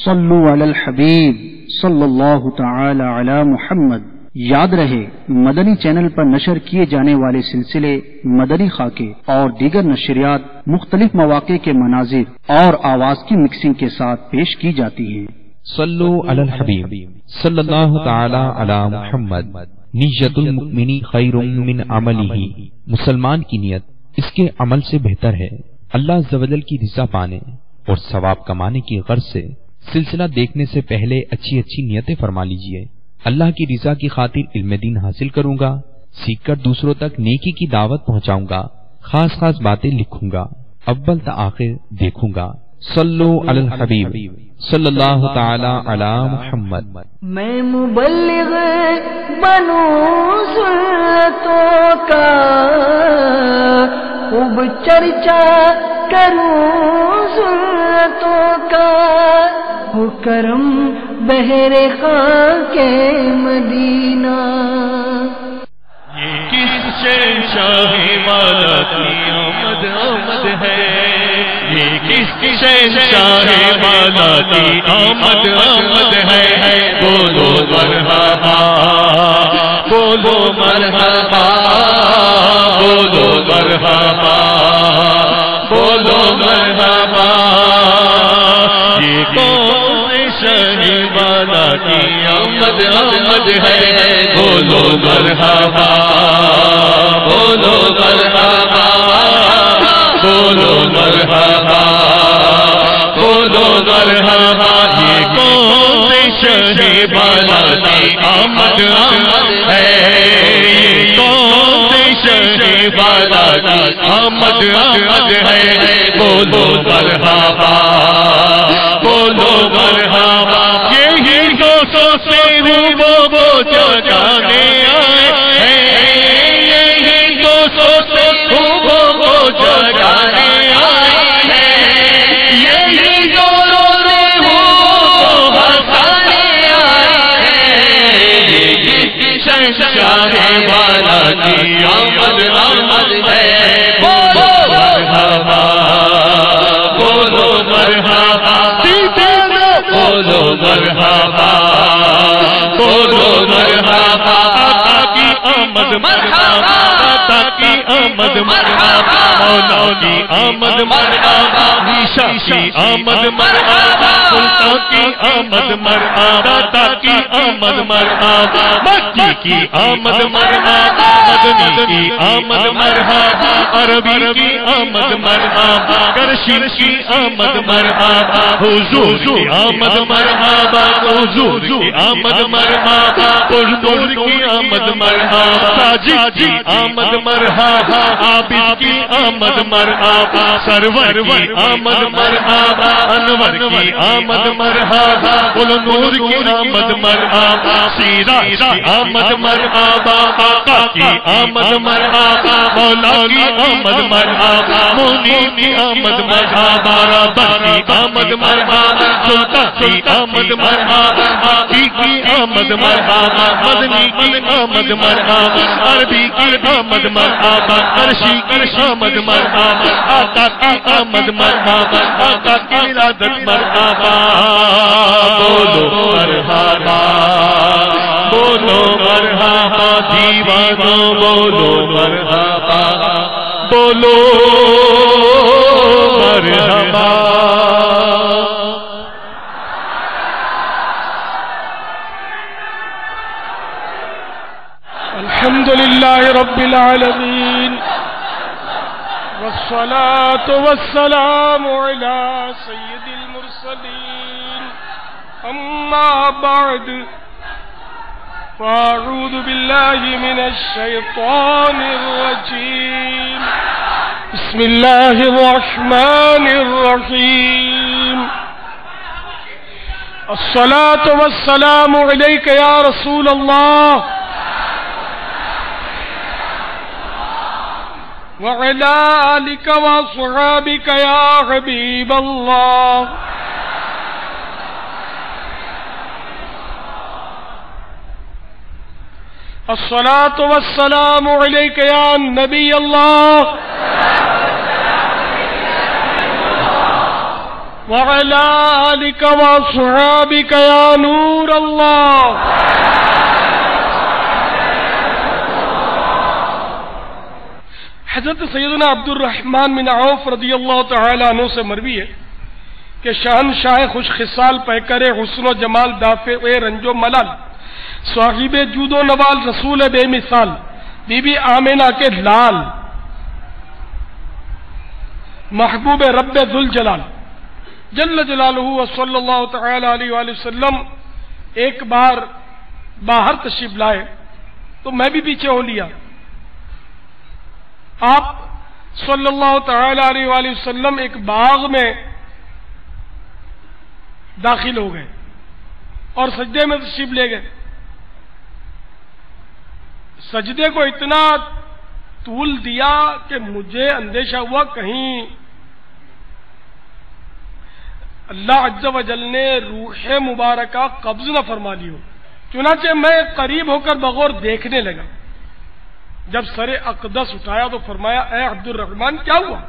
صلو علی الحبیب صلی اللہ تعالی علی محمد۔ یاد رہے مدنی چینل پر نشر کیے جانے والے سلسلے مدنی خاکے اور دیگر نشریات مختلف مواقع کے مناظر اور آواز کی مکسنگ کے ساتھ پیش کی جاتی ہیں۔ صلو علی الحبیب صلی اللہ تعالی علی محمد۔ نیت المؤمن خیر من عملہ، مسلمان کی نیت اس کے عمل سے بہتر ہے۔ اللہ عز و جل کی رضا پانے اور ثواب کمانے کی غرض سے سلسلہ دیکھنے سے پہلے اچھی اچھی نیتیں فرما لیجئے۔ اللہ کی رضا کی خاطر علم دین حاصل کروں گا، سیکھ کر دوسروں تک نیکی کی دعوت پہنچاؤں گا، خاص خاص باتیں لکھوں گا، اول تا آخر دیکھوں گا۔ صلو علی الحبیب صلی اللہ تعالی علی محمد۔ میں مبلغ بنوں سنتوں کا، خوب چرچا کروں سنتوں کا، ہو کرم بہر خاک مدینہ۔ یہ کس شہنشاہ والا کی آمد آمد ہے، یہ کس شہنشاہ والا کی آمد آمد ہے۔ بولو مرحبا بولو مرحبا بولو مرحبا بولو مرحبا۔ یہ کون شہنشاہ والا کی آمد آمد ہے، بولو مرحبا بولو مرحبا بولو مرحبا بولو مرحبا۔ یہ کون شہنشاہ والا کی آمد آمد ہے، یہ کون شہنشاہ والا کی آمد آمد ہے۔ بولو مرحبا بولو مرحبا۔ یہی دوستوں سے وہ جگانے آئے ہیں، یہی دوستوں سے وہ جگانے آئے ہیں، یہی جو رونے وہ ہنسانے آئے ہیں۔ یہ شہنشاہ والا کی آمد آمد ہے، بولو مرحبا بولو مرحبا بولو مرحبا بولو مرحبا۔ آقا کی آمد مرحبا، آقا کی آمد مرحبا، مولا کی آمد مرحبا، عیشا کی آمد مرحبا، سلطان کی آمد مرحبا، داتا کی آمد مرحبا، مکی کی آمد مرحبا، مدنی کی آمد مرحبا، عربی کی آمد مرحبا، کرشی کی آمد مرحبا، حضور کی آمد مرحبا، حضور کی آمد مرحبا، حضور کی آمد مرحبا، ساجد کی آمد مرحبا، عابد کی آمد مرحبا، سرور کی آمد مرحبا، انور کی آمد مرحبا، نور کی آمد مرحبا، سیرا کی آمد مرحبا، آقا کی آمد مرحبا، مولا کی آمد مرحبا، مونی کی آمد مرحبا، ربا کی آمد مرحبا، سلطان کی آمد مرحبا، باقی کی آمد مرحبا، مدنی کی آمد مرحبا، عربی کی آمد مرحبا، عرشی کی آمد مرحبا، آقا کی آمد مرحبا، آقا کی ولادت مرحبا۔ بولو مرحبا بولو مرحبا، دیوانوں بولو مرحبا بولو مرحبا۔ الحمد لله رب العالمين، والصلاة والسلام على سيد المرسلين، أما بعد، فأعوذ بالله من الشيطان الرجيم، بسم الله الرحمن الرحيم۔ الصلاة والسلام عليك يا رسول الله، وعلى آلك وأصحابك يا حبيب الله۔ الصلاة والسلام عليك يا نبي الله، وعلى آلك وأصحابك يا نور الله. حضرت سیدنا عبد الرحمن بن عوف رضی اللہ تعالی عنہ سے مروی ہے کہ شہنشاہ خوش خصال پیکر حسن و جمال دافع رنج و ملال صاحب جود و نوال رسول بے مثال بی بی آمنہ کے لال محبوب رب ذوالجلال جل جلالہ صلی اللہ تعالی علیہ وآلہ وسلم ایک بار باہر تشریف لائے تو میں بھی پیچھے ہو لیا. آپ صلی اللہ تعالی علیہ وآلہ وسلم ایک باغ میں داخل ہو گئے اور سجدے میں تشریف لے گئے. سجدے کو اتنا طول دیا کہ مجھے اندیشہ ہوا کہیں اللہ عز و جل نے روح مبارکہ قبض نہ فرما لی ہو. چنانچہ میں قریب ہو کر بغور دیکھنے لگا. جب سر اقدس اٹھایا تو فرمایا اے عبد الرحمن کیا ہوا؟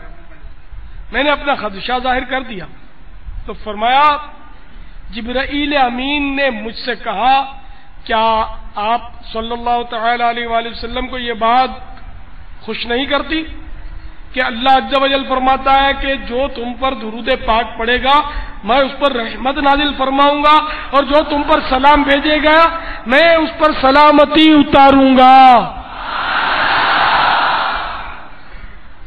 میں نے اپنا خدشہ ظاہر کر دیا تو فرمایا جبرائیل امین نے مجھ سے کہا کیا آپ صلی اللہ تعالی علیہ وآلہ وسلم کو یہ بات خوش نہیں کرتی کہ اللہ عز و جل فرماتا ہے کہ جو تم پر درود پاک پڑے گا میں اس پر رحمت نازل فرماؤں گا اور جو تم پر سلام بھیجے گا میں اس پر سلامتی اتاروں گا.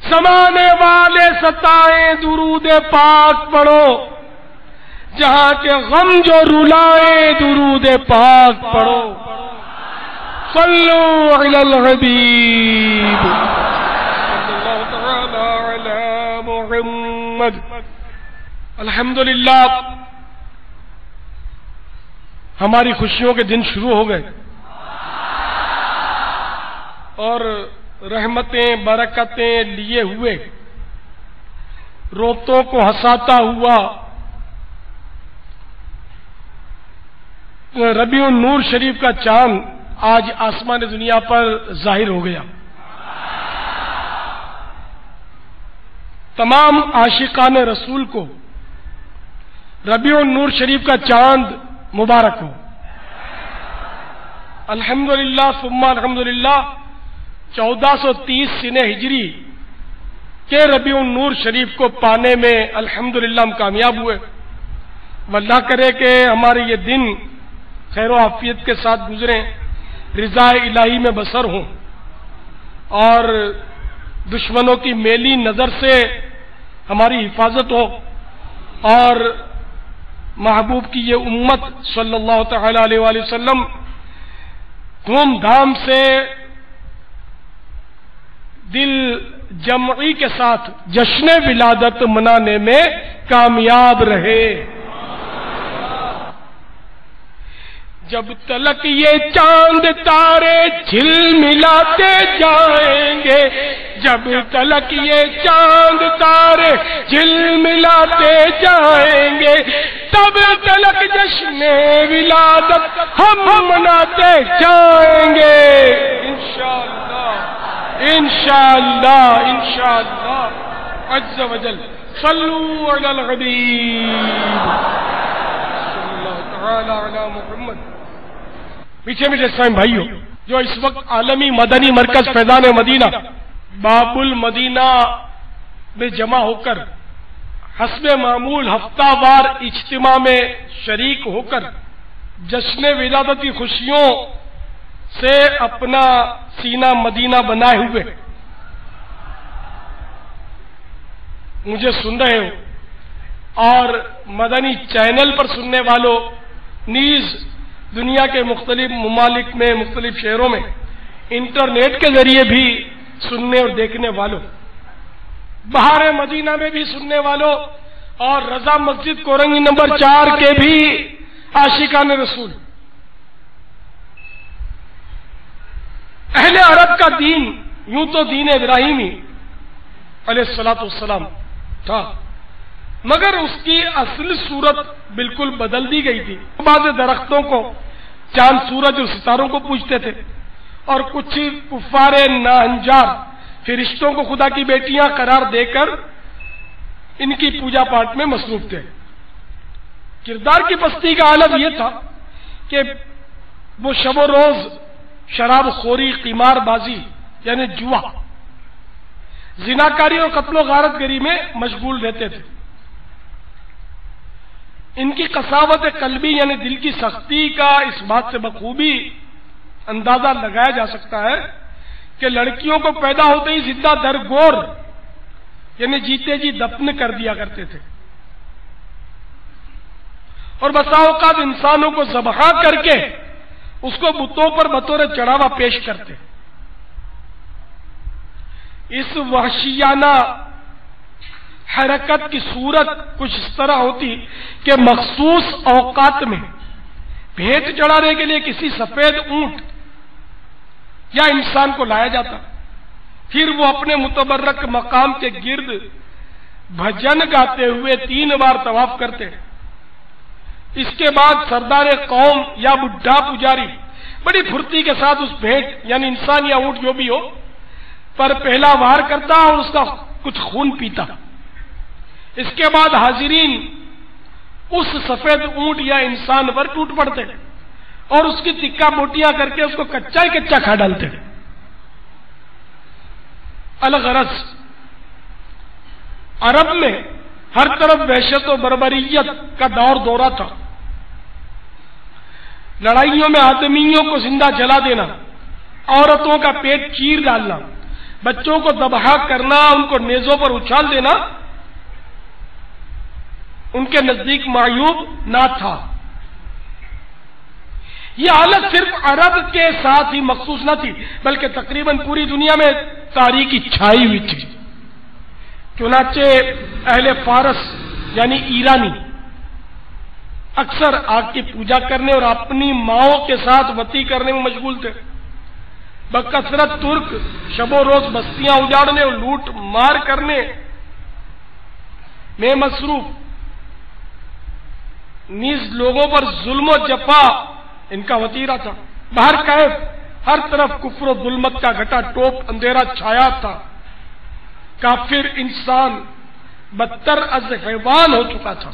زمانے والے ستائیں درود پاک پڑھو جہاں کے غم جو رلائیں درود پاک پڑھو. صلو علی الحبیب صلی اللہ تعالی علی محمد. الحمدللہ ہماری خوشیوں کے دن شروع ہو گئے اور رحمتیں برکتیں لیے ہوئے روتوں کو ہنساتا ہوا ربیع النور شریف کا چاند آج آسمان دنیا پر ظاہر ہو گیا. تمام عاشقان رسول کو ربیع النور شریف کا چاند مبارک ہو. الحمدللہ ثم الحمدللہ 1430 سنہ ہجری کے ربیع النور شریف کو پانے میں الحمدللہ ہم کامیاب ہوئے. واللہ کرے کہ ہمارے یہ دن خیر و عافیت کے ساتھ گزریں، رضا الہی میں بسر ہوں اور دشمنوں کی میلی نظر سے ہماری حفاظت ہو اور محبوب کی یہ امت صلی اللہ تعالی علیہ وآلہ وسلم دھوم دھام سے دل جمعی کے ساتھ جشن ولادت منانے میں کامیاب رہے. جب تلک یہ چاند تارے جھل ملاتے جائیں گے، جب تلک یہ چاند تارے جھل ملاتے جائیں گے، تب تلک جشن ولادت ہم مناتے جائیں گے. انشاءاللہ انشاءاللہ انشاءاللہ عز و جل. صلو علی الحبیب صلی اللہ تعالی علی محمد. پیچھے میرے اسلام بھائیو، جو اس وقت عالمی مدنی مرکز فیضان مدینہ باب المدینہ میں جمع ہو کر حسب معمول ہفتہ وار اجتماع میں شریک ہو کر جشن ولادت کی خوشیوں سے اپنا سینہ مدینہ بنائے ہوئے مجھے سن رہے ہو اور مدنی چینل پر سننے والوں نیز دنیا کے مختلف ممالک میں مختلف شہروں میں انٹرنیٹ کے ذریعے بھی سننے اور دیکھنے والوں، بہار مدینہ میں بھی سننے والوں اور رضا مسجد کورنگی نمبر 4 کے بھی عاشقان رسول. اہل عرب کا دین یوں تو دین ابراہیمی علیہ الصلوۃ والسلام تھا، مگر اس کی اصل صورت بالکل بدل دی گئی تھی. بعض درختوں کو چاند سورج اور ستاروں کو پوجتے تھے اور کچھ کفار ناہنجار فرشتوں کو خدا کی بیٹیاں قرار دے کر ان کی پوجا پاٹ میں مصروف تھے. کردار کی پستی کا عالم یہ تھا کہ وہ شب و روز شراب خوری، قمار بازی یعنی جوا، زناکاری اور قتل و غارت گری میں مشغول رہتے تھے۔ ان کی قساوت قلبی یعنی دل کی سختی کا اس بات سے بخوبی اندازہ لگایا جا سکتا ہے کہ لڑکیوں کو پیدا ہوتے ہی زندہ درگور یعنی جیتے جی دفن کر دیا کرتے تھے، اور بسا اوقات انسانوں کو ذبح کر کے اس کو بتوں پر بطور چڑھاوا پیش کرتے۔ اس وحشیانہ حرکت کی صورت کچھ اس طرح ہوتی کہ مخصوص اوقات میں بھیٹ چڑھانے کے لیے کسی سفید اونٹ یا انسان کو لایا جاتا، پھر وہ اپنے متبرک مقام کے گرد بھجن گاتے ہوئے 3 بار طواف کرتے۔ اس کے بعد سردار قوم یا بڈھا پجاری بڑی پھرتی کے ساتھ اس بھیٹ یعنی انسان یا اونٹ جو بھی ہو پر پہلا وار کرتا اور اس کا کچھ خون پیتا۔ اس کے بعد حاضرین اس سفید اونٹ یا انسان پر ٹوٹ پڑتے اور اس کی تکا موٹیاں کر کے اس کو کچا ہی کچا کھا ڈالتے۔ الغرض عرب میں ہر طرف وحشت و بربریت کا دورہ تھا۔ لڑائیوں میں آدمیوں کو زندہ جلا دینا، عورتوں کا پیٹ چیر ڈالنا، بچوں کو ذبح کرنا، ان کو نیزوں پر اچھال دینا ان کے نزدیک معیوب نہ تھا۔ یہ حالت صرف عرب کے ساتھ ہی مخصوص نہ تھی بلکہ تقریباً پوری دنیا میں تاریکی چھائی ہوئی تھی۔ چنانچہ اہل فارس یعنی ایرانی اکثر آگ کی پوجا کرنے اور اپنی ماؤں کے ساتھ وتی کرنے میں مشغول تھے۔ بکثرت ترک شب و روز بستیاں اجاڑنے اور لوٹ مار کرنے میں مصروف، نیز لوگوں پر ظلم و جفا ان کا وتیرہ تھا۔ باہر کیف ہر طرف کفر و ظلمت کا گھٹا ٹوپ اندھیرا چھایا تھا۔ کافر انسان بدتر از حیوان ہو چکا تھا۔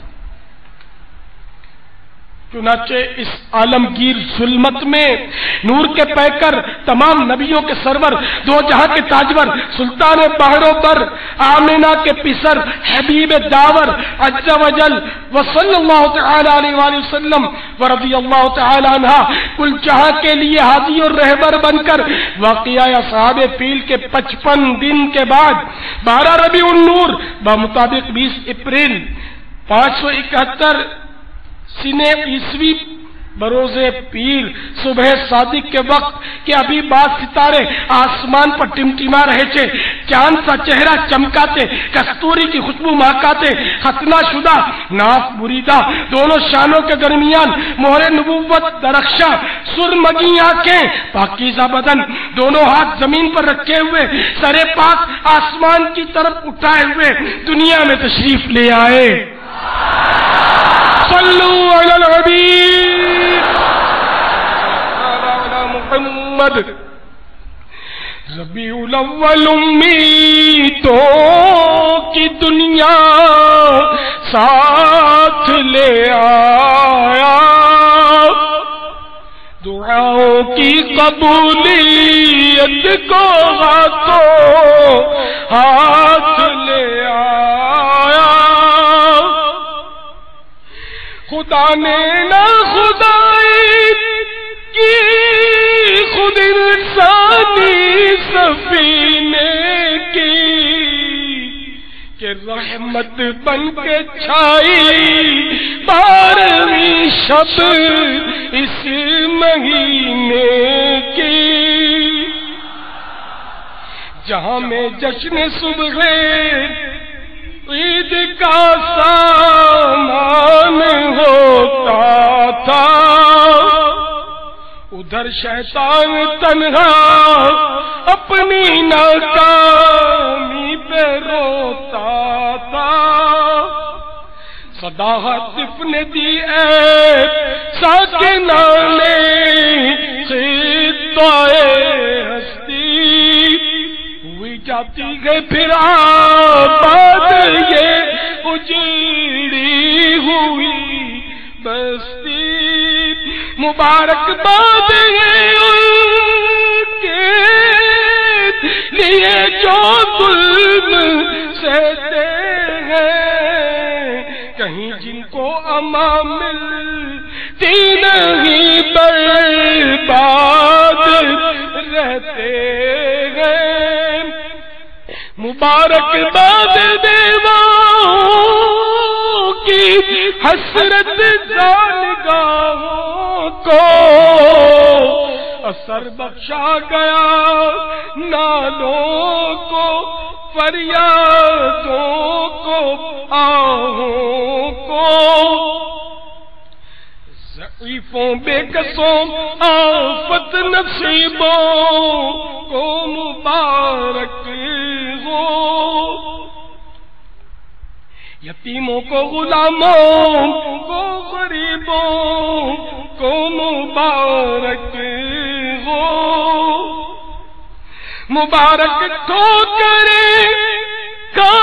چنانچہ اس عالمگیر ظلمت میں نور کے پیکر، تمام نبیوں کے سرور، دو جہاں کے تاجور، سلطان بحروں پر، آمینہ کے پسر، حبیب داور عز و جل وصلی اللہ تعالی علیہ وآلہ وسلم ورضی اللہ تعالی عنہ کل جہاں کے لیے ہادی اور رہبر بن کر واقعہ اصحاب فیل کے 55 دن کے بعد 12 ربیع النور بمطابق 20 اپریل 571 سنے عیسوی بروز پیر صبح صادق کے وقت کہ ابھی بعض ستارے آسمان پر ٹمٹما رہے تھے، چاند سا چہرہ چمکاتے، کستوری کی خوشبو مہکاتے، ختنہ شدہ ناف بریدہ دونوں شانوں کے درمیان مہر نبوت درخشاں، سرمگی آنکھیں، پاکیزہ بدن، دونوں ہاتھ زمین پر رکھے ہوئے، سر پاک آسمان کی طرف اٹھائے ہوئے دنیا میں تشریف لے آئے۔ صلو علی الحبیب علی محمد۔ ربیع الاول امیدوں کی دنیا ساتھ لے آیا، دعاؤں کی قبولیت کو ہاتھوں ہاتھ لے آیا۔ خدا نے نہ خدائی کی خود انسانی سفینے کی کہ رحمت بن کے چھائی 12ویں شب اس مہینے کی، جہاں میں جشن صبح عید کا سامان ہوتا تھا، ادھر شیطان تنہا اپنی ناکامی پہ روتا تھا۔ صدا ہاتف نے دی اے ساکنہ نے خطۂ ہستی، ہوئی جاتی گئی پھر آباد یہ اجڑی ہوئی مبارکباد ہے ان کے لیے جو ظلم سہتے ہیں، کہیں جن کو امان ملتی نہیں برباد رہتے ہیں۔ مبارکباد دیواؤں کی حسرت جانگاہوں کو اثر بخشا گیا، نالوں کو فریادوں کو آہوں کو، ضعیفوں بے کسوں آفت نصیبوں کو مبارک ہو، یتیموں کو غلاموں کو غریبوں کو مبارک ہو، مبارک ٹھوکریں کھا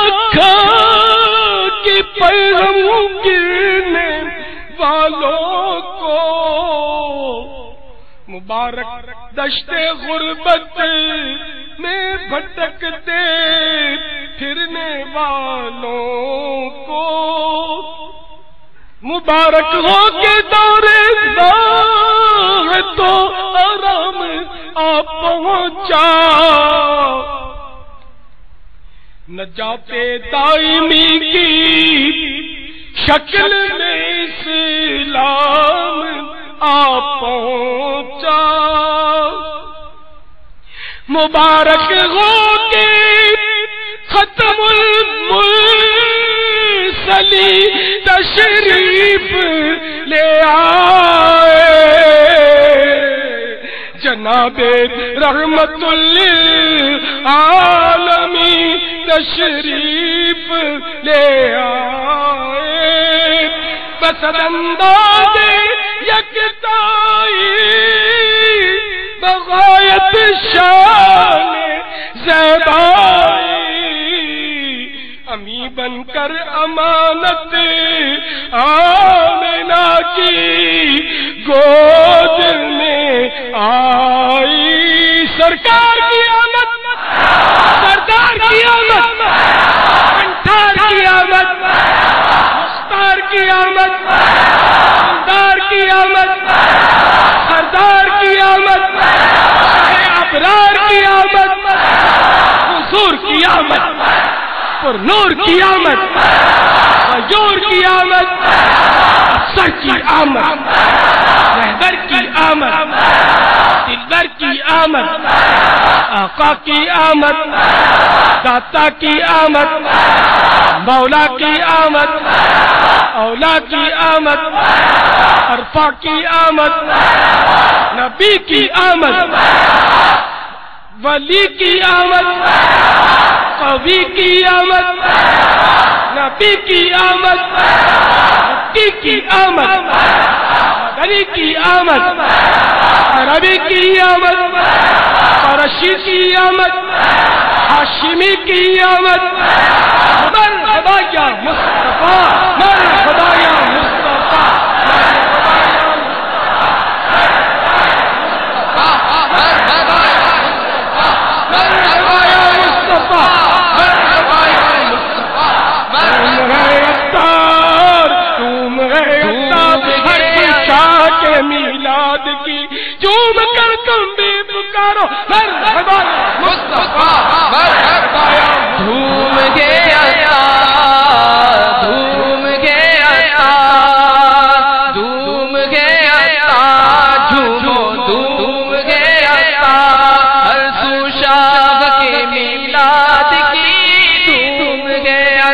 کے پیغام گرنے والوں کو، مبارک دشت غربت میں بھٹکتے پھرنے والوں کو، مبارک ہو کے دورے ہے تو آرام آ پہنچا، نجات دائمی کی شکل میں اسلام آ پہنچا، مبارک ہو کے ختم المرسلی تشریف لے آئے، جناب رحمت للعالمین تشریف لے آئے، بسر انداز یکتائی بغایت شان زیبائی، امی بن کر امانت آمنہ کی گود میں آئی، سرکار کی آمد، سردار کی آمد، کنٹھار کی آمد، مختار کی آمد، سردار کی آمد، سردار کی آمد، ابرار کی آمد، حضور کی آمد، پر نور کی آمد، غیور کی آمد، افسر کی آمد، رہبر کی آمد، دلبر کی آمد، آقا کی آمد، داتا کی آمد، مولا کی آمد، اولا کی آمد، عرفہ کی آمد، نبی کی آمد، ولی کی آمد، قوی کی آمد، نبی کی آمد، مکی کی آمد، مدنی کی آمد، عربی کی آمد، قرشی کی آمد، ہاشمی کی آمد، مرحبا یا مصطفیٰ، مرحبا یا مصطفیٰ، میلاد کی جوم کر تم بھی پکارو، مرحبا مصطفیٰ، مرحبا دھوم گیا دھوم گیا دھوم گیا جھومو دھوم گیا، ہر سو شاہ کے میلاد کی دھوم گیا،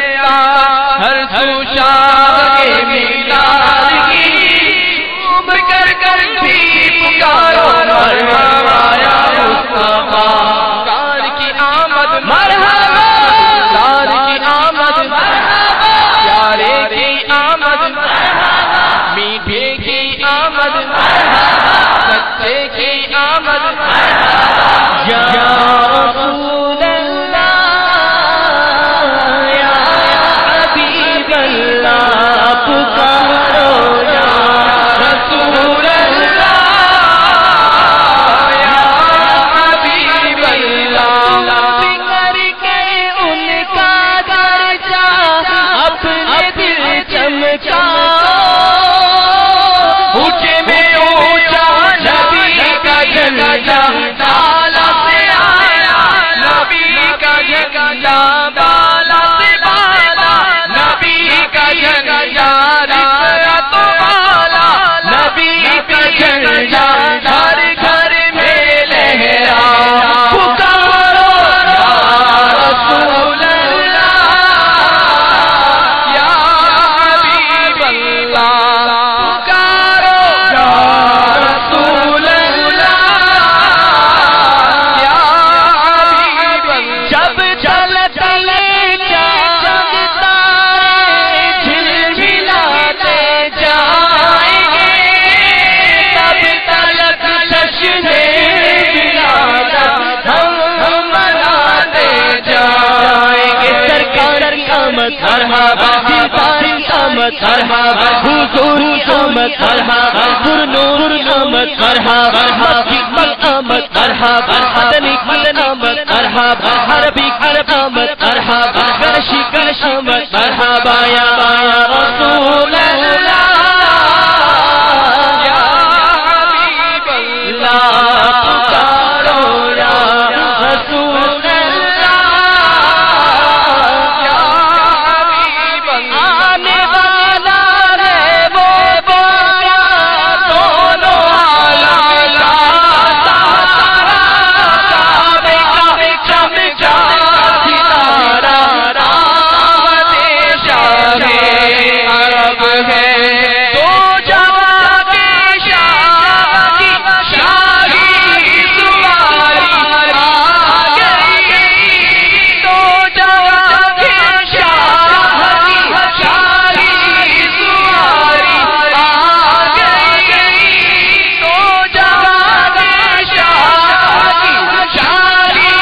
ہر سو شاہ کے میلاد کی مرحبا یا مصطفیٰ، کار کی آمد، مرحبا کار کی آمد، پیارے کی آمد، میٹھے کی آمد، سچے کی آمد، یا رسول اللہ یا حبیب اللہ، پکارو یا مرحبا دیدار آمد مرحبا حضور آمد مرحبا پرنور آمد مرحبا مکی آمد مرحبا مدنی آمد مرحبا عربی آمد مرحبا گرشی آمد مرحبا یا رسول اللہ یا حبیب اللہ پکارو یا رسول اللہ یا حبیب اللہ آنے والا ہے وہ بویا دونوں عالم کا کعبے کا چمچا ستارہ رحمت شاہ عرب ہے تو جہاں کے شاہ کی شاہی سواری آ گئی تو جہاں کے شاہ کی شاہی سواری آ گئی تو جہاں کے شاہ کی شاہی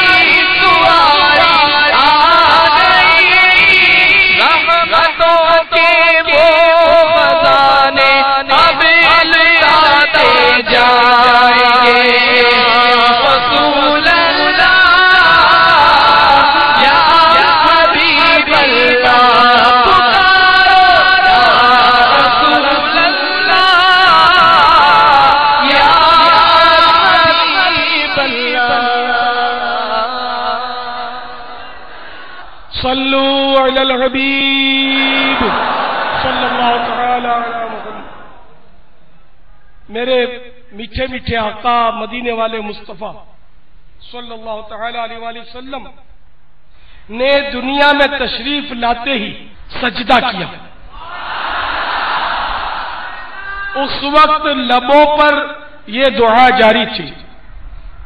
سواری آ گئی رحمتوں کے وہ خزانے اب آتے جائیں گے رسول اللہ یا حبیب اللہ پکارو رسول اللہ یا حبیب اللہ صلو علی الحبیب صلی اللہ تعالی علی محمد. میرے میٹھے میٹھے آقا مدینے والے مصطفیٰ صلی اللہ تعالی علیہ وآلہ وسلم نے دنیا میں تشریف لاتے ہی سجدہ کیا. اس وقت لبوں پر یہ دعا جاری تھی،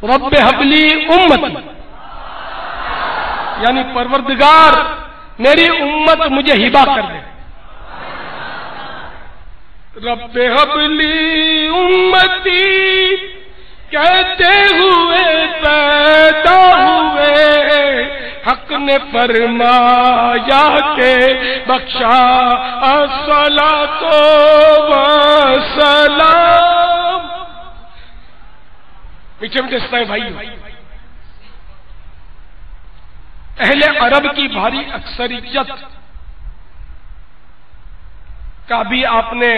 رب حبلی امتی، یعنی پروردگار میری امت مجھے ہبہ کر دے. رب حبلی امتی کہتے ہوئے پیدا ہوئے، حق نے فرمایا کہ بخشا الصلاۃ والسلام. میٹھے میٹھے اسلامی بھائی، اہل عرب کی بھاری اکثریت کا بھی آپ نے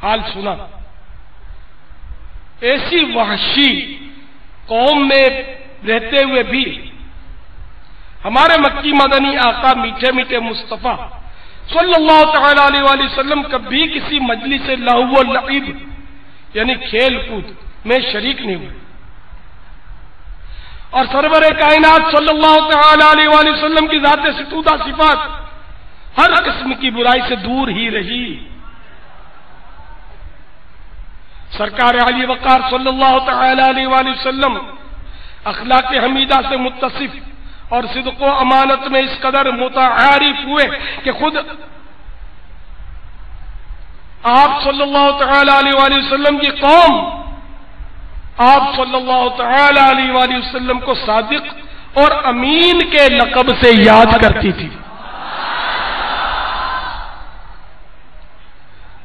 حال سنا. ایسی وحشی قوم میں رہتے ہوئے بھی ہمارے مکی مدنی آقا میٹھے میٹھے مصطفیٰ صلی اللہ تعالی علیہ وآلہ وسلم کبھی کسی مجلس لہو و لعب یعنی کھیل کود میں شریک نہیں ہوئے، اور سرور کائنات صلی اللہ تعالی علیہ وآلہ وسلم کی ذات ستودہ صفات ہر قسم کی برائی سے دور ہی رہی. سرکار علی وقار صلی اللہ تعالی علیہ وآلہ وسلم اخلاق حمیدہ سے متصف اور صدق و امانت میں اس قدر متعارف ہوئے کہ خود آپ صلی اللہ تعالی علیہ وآلہ وسلم کی قوم آپ صلی اللہ تعالی علیہ وآلہ وسلم کو صادق اور امین کے لقب سے یاد کرتی تھی.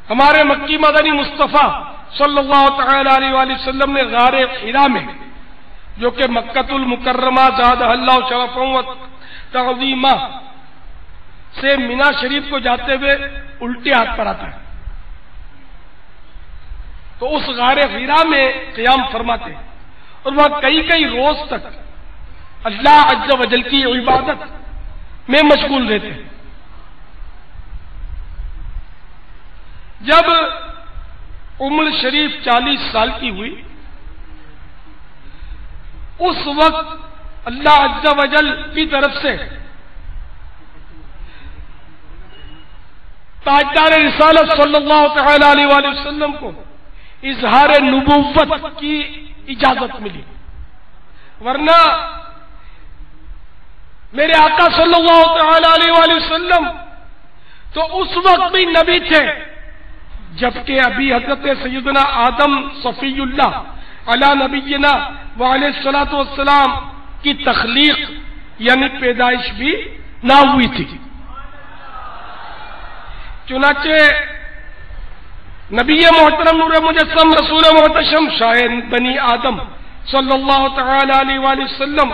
ہمارے مکی مدنی مصطفیٰ صلی اللہ تعالی علیہ وآلہ وسلم نے غار حرا میں، جو کہ مکۃ المکرمہ زادہ اللہ شرفا و تعظیما سے مینا شریف کو جاتے ہوئے الٹے ہاتھ پر آتا ہے، تو اس غار حرا میں قیام فرماتے اور وہاں کئی کئی روز تک اللہ عز و جل کی عبادت میں مشغول رہتے. جب عمر شریف 40 سال کی ہوئی، اس وقت اللہ عز و جل کی طرف سے تاجدار رسالت صلی اللہ تعالی علیہ وآلہ وسلم کو اظہار نبوت کی اجازت ملی، ورنہ میرے آقا صلی اللہ تعالی علیہ وآلہ وسلم تو اس وقت بھی نبی تھے جبکہ ابھی حضرت سیدنا آدم صفی اللہ علی نبینا وعلیہ الصلوۃ والسلام کی تخلیق یعنی پیدائش بھی نہ ہوئی تھی. چنانچہ نبی محترم نور مجسم رسول محتشم شاہ بنی آدم صلی اللہ تعالی علیہ وآلہ وسلم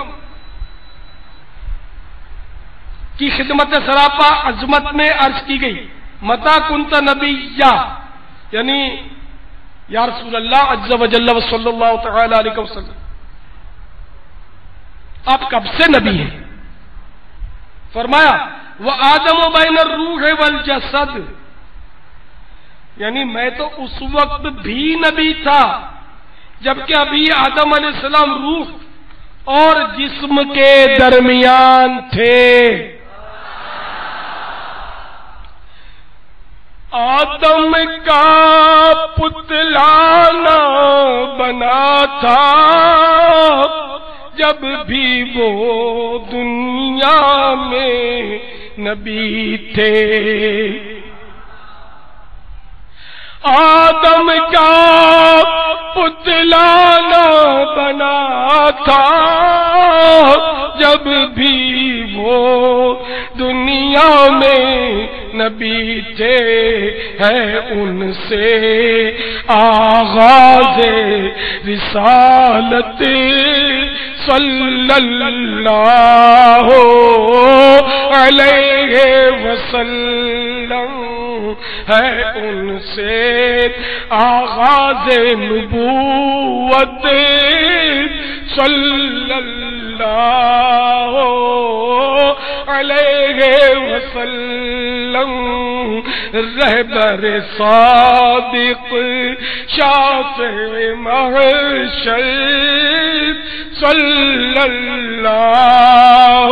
کی خدمت سراپا عظمت میں عرض کی گئی متا کنت نبی یعنی یا رسول اللہ عز و جل و صلی اللہ تعالی علیہ وسلم آپ کب سے نبی ہیں؟ فرمایا وآدم بین الروح والجسد، یعنی میں تو اس وقت بھی نبی تھا جبکہ ابھی آدم علیہ السلام روح اور جسم کے درمیان تھے۔ آدم کا پتلا نہ بنا تھا جب بھی وہ دنیا میں نبی تھے۔ آدم کا پتلا نہ بنا تھا جب بھی وہ دنیا میں نبی تھے، ہے ان سے آغاز رسالت صلی اللہ علیہ وسلم، ہے ان سے آغاز نبوت صلی اللہ علیہ وسلم، رہبر صادق شافع محشر صلی اللہ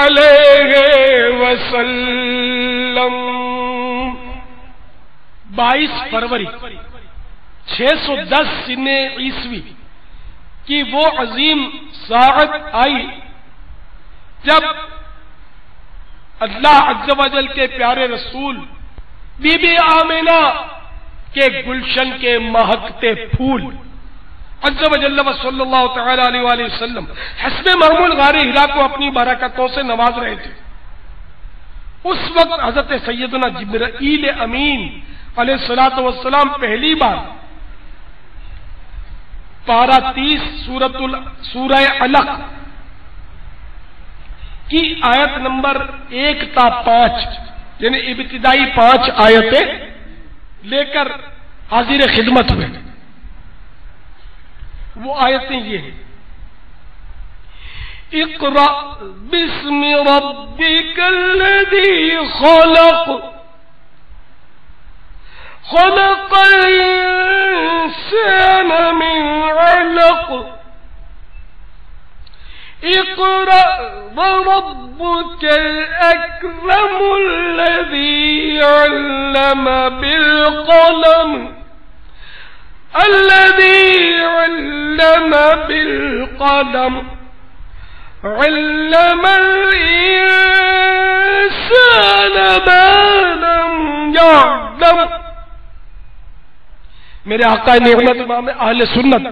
علیہ وسلم۔ 22 فروری 610 سن عیسوی کی وہ عظیم ساعت آئی جب اللہ عز و جل کے پیارے رسول بی بی آمنہ کے گلشن کے مہکتے پھول عز و جل و صلی اللہ تعالی علیہ وآلہ وسلم حسب معمول غار ہرا کو اپنی برکتوں سے نواز رہے تھے۔ اس وقت حضرت سیدنا جبرائیل امین علیہ الصلوۃ والسلام پہلی بار پارہ 30 سورہ علق کی آیت نمبر 1 تا 5 یعنی ابتدائی 5 آیتیں لے کر حاضر خدمت ہوئے۔ وہ آیتیں یہ ہیں: اقرأ باسم ربک الذی خلق خلق الانسان من علق اقرأ وربك الأكرم الذي علم بالقلم علم الإنسان ما لم يعلم۔ میرے آقا نعمت امام اہل سنت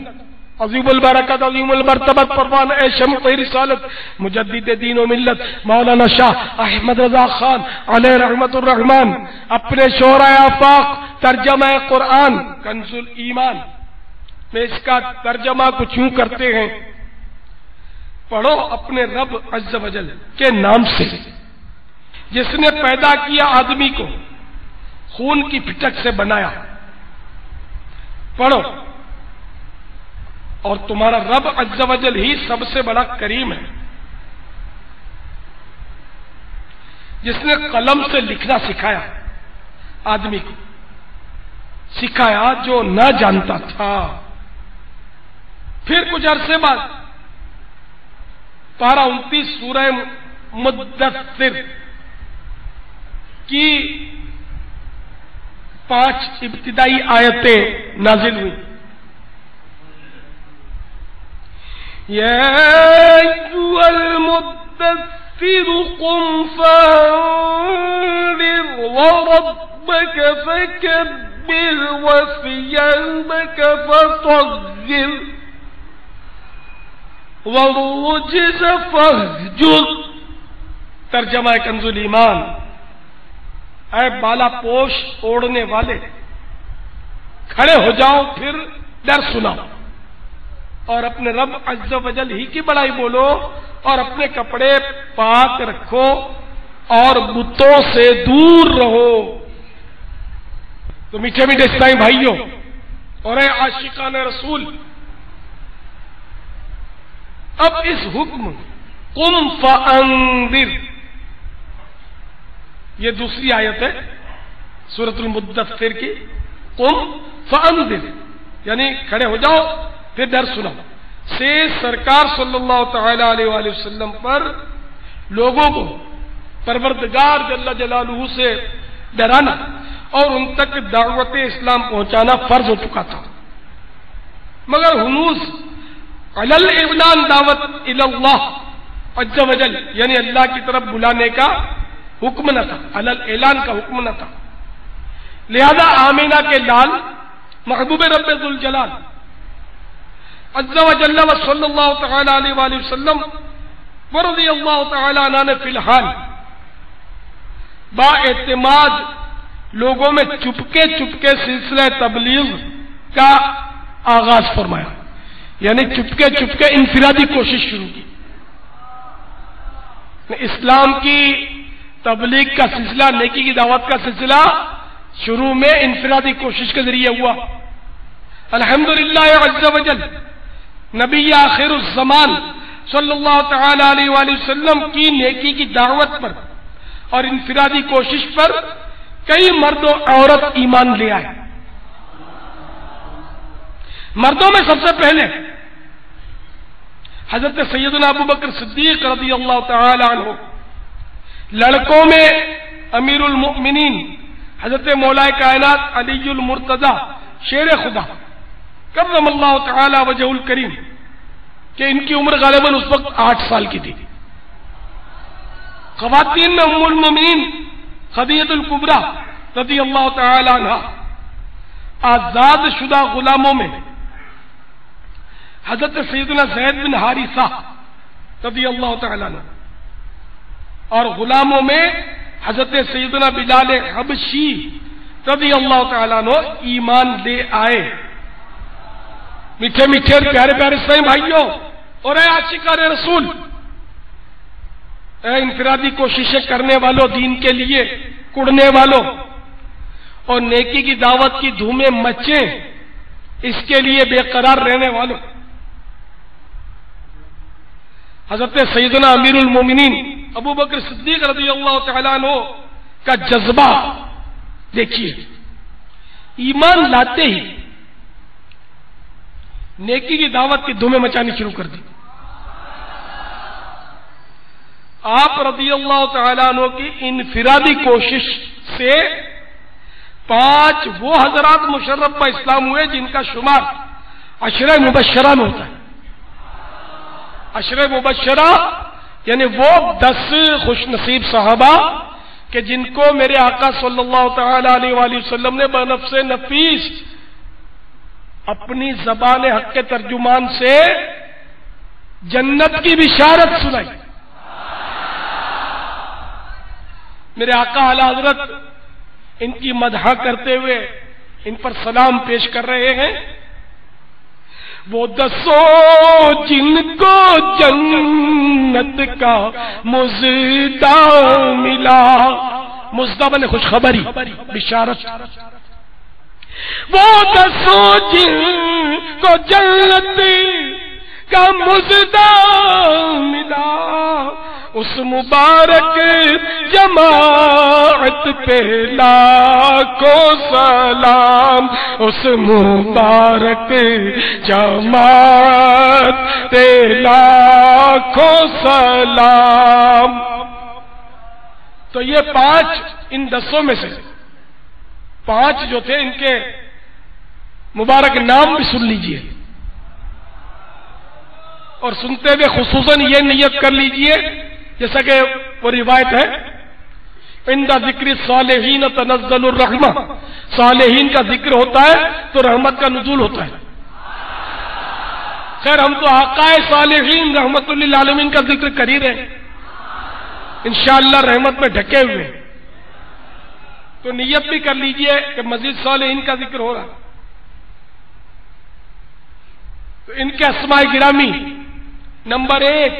عظیم البرکت عظیم المرتبت پروان اے شمع رسالت مجدد دین و ملت مولانا شاہ احمد رضا خان علیہ رحمت الرحمن اپنے شعرۂ آفاق ترجمہ قرآن کنز الایمان میں اس کا ترجمہ کچھ یوں کرتے ہیں: پڑھو اپنے رب عز و جل کے نام سے جس نے پیدا کیا آدمی کو خون کی پھٹک سے بنایا، پڑھو، اور تمہارا رب عز و جل ہی سب سے بڑا کریم ہے جس نے قلم سے لکھنا سکھایا آدمی کو، سکھایا جو نہ جانتا تھا۔ پھر کچھ عرصے بعد پارہ 29 سورہ مدثر کی 5 ابتدائی آیتیں نازل ہوئی: یا ایھا المدثر قم فانذر وربک فکبر وثیابک فطہر والرجز فاہجر۔ ترجمہ کنز الایمان: اے بالا پوش اوڑھنے والے، کھڑے ہو جاؤ پھر ڈر سناؤ، اور اپنے رب عز و جل ہی کی بڑائی بولو، اور اپنے کپڑے پاک رکھو اور بتوں سے دور رہو۔ تو میٹھے میٹھے اسلامی بھائیوں اور اے عاشقان رسول، اب اس حکم قم فانذر، یہ دوسری آیت ہے سورۃ المدثر کی، قم فانذر یعنی کھڑے ہو جاؤ پھر ڈر سناؤ، سے سرکار صلی اللہ تعالی علیہ وآلہ وسلم پر لوگوں کو پروردگار جل جلالہ سے ڈرانا اور ان تک دعوت اسلام پہنچانا فرض ہو چکا تھا، مگر ہنوز علی الاعلان دعوت الی اللہ عز و جل یعنی اللہ کی طرف بلانے کا حکم نہ تھا، علی الاعلان کا حکم نہ تھا۔ لہذا آمینہ کے لال محبوب رب ذوالجلال عز و جل و صلی اللہ تعالی علیہ وآلہ وسلم ورضی اللہ تعالی عنہ نے فی الحال با اعتماد لوگوں میں چپکے چپکے سلسلہ تبلیغ کا آغاز فرمایا، یعنی چپکے چپکے انفرادی کوشش شروع کی۔ اسلام کی تبلیغ کا سلسلہ، نیکی کی دعوت کا سلسلہ شروع میں انفرادی کوشش کے ذریعے ہوا۔ الحمدللہ عز و جل نبی آخر الزمان صلی اللہ تعالی علیہ وآلہ وسلم کی نیکی کی دعوت پر اور انفرادی کوشش پر کئی مرد و عورت ایمان لے آئے۔ مردوں میں سب سے پہلے حضرت سیدنا ابو بکر صدیق رضی اللہ تعالی عنہ، لڑکوں میں امیر المؤمنین حضرت مولا کائنات علی المرتضی شیر خدا کرم اللہ تعالی وجہ الکریم، کہ ان کی عمر غالباً اس وقت 8 سال کی تھی۔ خواتین میں ام المؤمنین خدیجہ الکبریٰ رضی اللہ تعالی عنہ، آزاد شدہ غلاموں میں حضرت سیدنا زید بن حارثہ رضی اللہ تعالی عنہ، اور غلاموں میں حضرت سیدنا بلال حبشی رضی اللہ تعالیٰ عنہ ایمان لے آئے۔ میٹھے میٹھے اور پیارے پیارے اسلامی بھائیوں اور اے عاشقان رسول، اے انفرادی کوششیں کرنے والوں، دین کے لیے کڑنے والوں اور نیکی کی دعوت کی دھومیں مچیں اس کے لیے بے قرار رہنے والوں، حضرت سیدنا امیر المومنین ابو بکر صدیق رضی اللہ تعالیٰ عنہ کا جذبہ دیکھیے۔ ایمان لاتے ہی نیکی کی دعوت کی دھومیں مچانی شروع کر دی۔ آپ رضی اللہ تعالیٰ عنہ کی انفرادی کوشش سے 5 وہ حضرات مشرف با اسلام ہوئے جن کا شمار عشرہ مبشرہ میں ہوتا ہے۔ عشرہ مبشرہ یعنی وہ 10 خوش نصیب صحابہ کہ جن کو میرے آقا صلی اللہ تعالی علیہ وآلہ وسلم نے بنفس نفیس اپنی زبان حق کے ترجمان سے جنت کی بشارت سنائی۔ میرے آقا اعلی حضرت ان کی مدح کرتے ہوئے ان پر سلام پیش کر رہے ہیں۔ وہ 10 جن کو جنت کا مزدہ ملا، مزدہ بنے خوشخبری بشارت، وہ 10 جن کو جنت کا مزدہ ملا، اس مبارک جماعت پہ لاکھوں سلام، اس مبارک جماعت پہ لاکھوں سلام۔ تو یہ 5 ان 10 میں سے 5 جو تھے ان کے مبارک نام بھی سن لیجئے، اور سنتے ہوئے خصوصاً یہ نیت کر لیجئے جیسا کہ وہ روایت ہے، عند ذکر الصالحین تنزل الرحمہ، صالحین کا ذکر ہوتا ہے تو رحمت کا نزول ہوتا ہے۔ خیر ہم تو آقا صالحین رحمت للعالمین کا ذکر کر ہی رہے ہیں، انشاءاللہ رحمت میں ڈھکے ہوئے۔ تو نیت بھی کر لیجئے کہ مزید صالحین کا ذکر ہو رہا. تو ان کے اسماء گرامی نمبر 1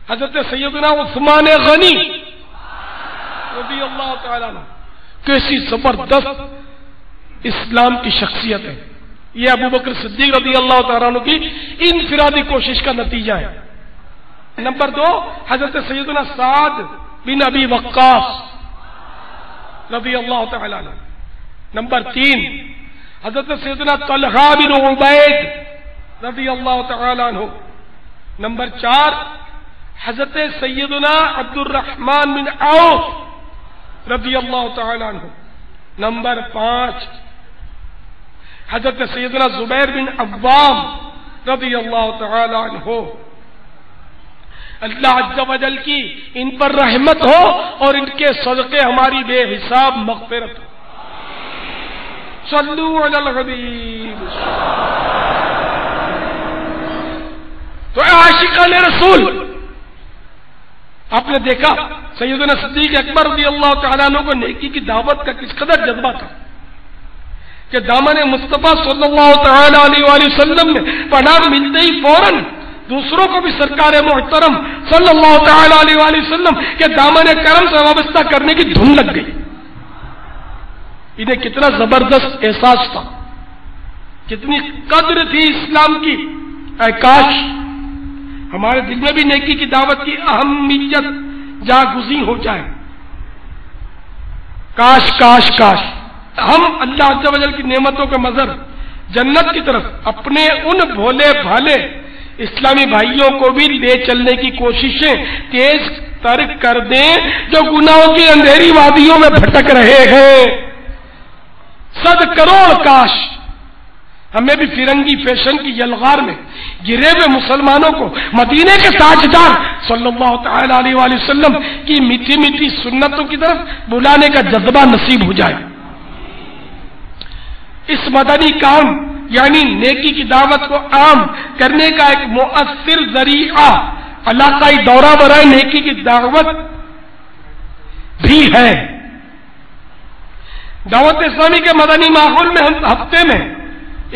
حضرت سیدنا عثمان غنی رضی اللہ تعالیٰ عنہ. کیسی زبردست اسلام کی شخصیت ہے. یہ ابو بکر صدیق رضی اللہ تعالیٰ عنہ کی انفرادی کوشش کا نتیجہ ہے. نمبر 2 حضرت سیدنا سعد بن ابی وقاص رضی اللہ تعالیٰ عنہ. نمبر 3 حضرت سیدنا طلحہ بن عبید رضی اللہ تعالیٰ عنہ. نمبر 4 حضرت سیدنا عبد الرحمن بن عوف رضی اللہ تعالیٰ عنہ. نمبر 5 حضرت سیدنا زبیر بن عوام رضی اللہ تعالیٰ عنہ. اللہ عز و جل کی ان پر رحمت ہو اور ان کے صدقے ہماری بے حساب مغفرت ہو. صلو علی الحبیب. تو اے عاشقان رسول، آپ نے دیکھا سیدنا صدیق اکبر رضی اللہ تعالیٰ عنہ کو نیکی کی دعوت کا کس قدر جذبہ تھا کہ دامن مصطفیٰ صلی اللہ تعالیٰ علیہ وآلہ وسلم میں پناہ ملتے ہی فوراً دوسروں کو بھی سرکار محترم صلی اللہ تعالیٰ علیہ وآلہ وسلم کے دامن کرم سے وابستہ کرنے کی دھن لگ گئی. انہیں کتنا زبردست احساس تھا، کتنی قدر تھی اسلام کی. اے کاش ہمارے دل میں بھی نیکی کی دعوت کی اہمیت جاگزیں ہو جائے. کاش کاش کاش ہم اللہ عز و جل کی نعمتوں کے مظہر جنت کی طرف اپنے ان بھولے بھالے اسلامی بھائیوں کو بھی لے چلنے کی کوششیں تیز تر کر دیں جو گناہوں کی اندھیری وادیوں میں بھٹک رہے ہیں. 100 کروڑ کاش ہمیں بھی فرنگی فیشن کی یلغار میں گرے ہوئے مسلمانوں کو مدینے کے تاجدار صلی اللہ تعالی علیہ وآلہ وسلم کی میٹھی میٹھی سنتوں کی طرف بلانے کا جذبہ نصیب ہو جائے. اس مدنی کام یعنی نیکی کی دعوت کو عام کرنے کا ایک مؤثر ذریعہ علاقائی دورہ برائے نیکی کی دعوت بھی ہے. دعوت اسلامی کے مدنی ماحول میں ہم ہفتے میں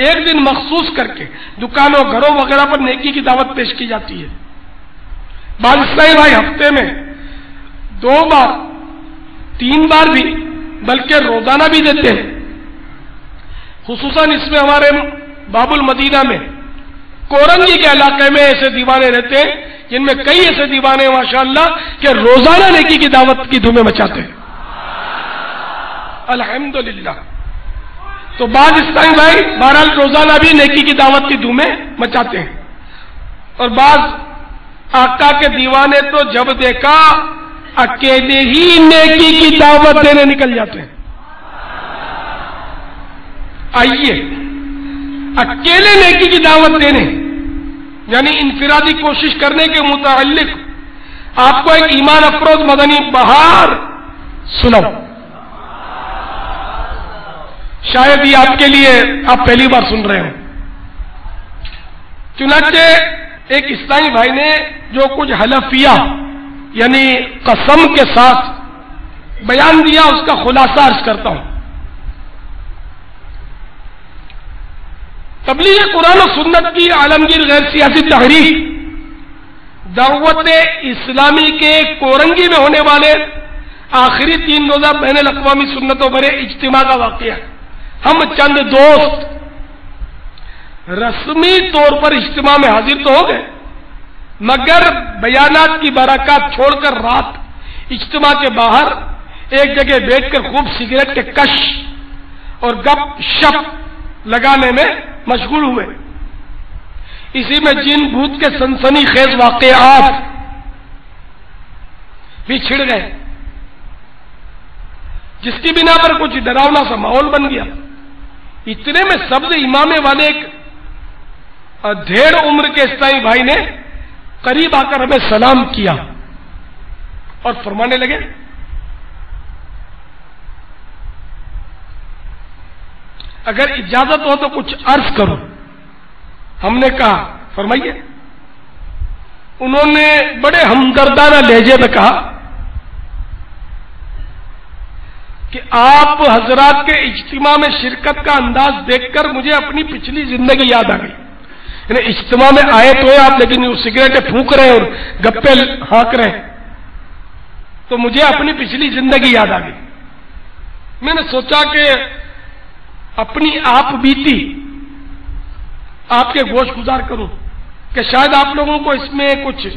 ایک دن مخصوص کر کے دکانوں گھروں وغیرہ پر نیکی کی دعوت پیش کی جاتی ہے. بعض اسلامی بھائی ہفتے میں 2 بار 3 بار بھی بلکہ روزانہ بھی دیتے ہیں. خصوصاً اس میں ہمارے باب المدینہ میں کورنگی کے علاقے میں ایسے دیوانے رہتے ہیں جن میں کئی ایسے دیوانے ہیں ماشاءاللہ کہ روزانہ نیکی کی دعوت کی دھومیں مچاتے ہیں. الحمدللہ. تو بعض اسلامی بھائی بہرحال روزانہ بھی نیکی کی دعوت کی دھومیں مچاتے ہیں اور بعض آقا کے دیوانے تو جب دیکھا اکیلے ہی نیکی کی دعوت دینے نکل جاتے ہیں. آئیے اکیلے نیکی کی دعوت دینے یعنی انفرادی کوشش کرنے کے متعلق آپ کو ایک ایمان افروز مدنی بہار سناؤں. شاید یہ آپ کے لیے آپ پہلی بار سن رہے ہوں. چنانچہ ایک اسلامی بھائی نے جو کچھ حلفیہ یعنی قسم کے ساتھ بیان دیا اس کا خلاصہ عرض کرتا ہوں. تبلیغ قرآن و سنت کی عالمگیر غیر سیاسی تحریک دعوت اسلامی کے کورنگی میں ہونے والے آخری 3 روزہ بین الاقوامی سنتوں بھرے اجتماع کا واقعہ. ہم چند دوست رسمی طور پر اجتماع میں حاضر تو ہو گئے مگر بیانات کی برکات چھوڑ کر رات اجتماع کے باہر ایک جگہ بیٹھ کر خوب سگریٹ کے کش اور گپ شپ لگانے میں مشغول ہوئے. اسی میں جن بھوت کے سنسنی خیز واقعات بھی چھڑ گئے جس کی بنا پر کچھ ڈراؤنا سا ماحول بن گیا. اتنے میں سبز امامے والے ایک 1.5 عمر کے اسلامی بھائی نے قریب آ کر ہمیں سلام کیا اور فرمانے لگے اگر اجازت ہو تو کچھ عرض کرو. ہم نے کہا فرمائیے. انہوں نے بڑے ہمدردانہ لہجے میں کہا کہ آپ حضرات کے اجتماع میں شرکت کا انداز دیکھ کر مجھے اپنی پچھلی زندگی یاد آ گئی. یعنی اجتماع میں آئے تو ہیں آپ، لیکن وہ سگریٹیں پھونک رہے ہیں اور گپے ہانک رہے ہیں، تو مجھے اپنی پچھلی زندگی یاد آ گئی. میں نے سوچا کہ اپنی آپ بیتی آپ کے گوش گزار کروں کہ شاید آپ لوگوں کو اس میں کچھ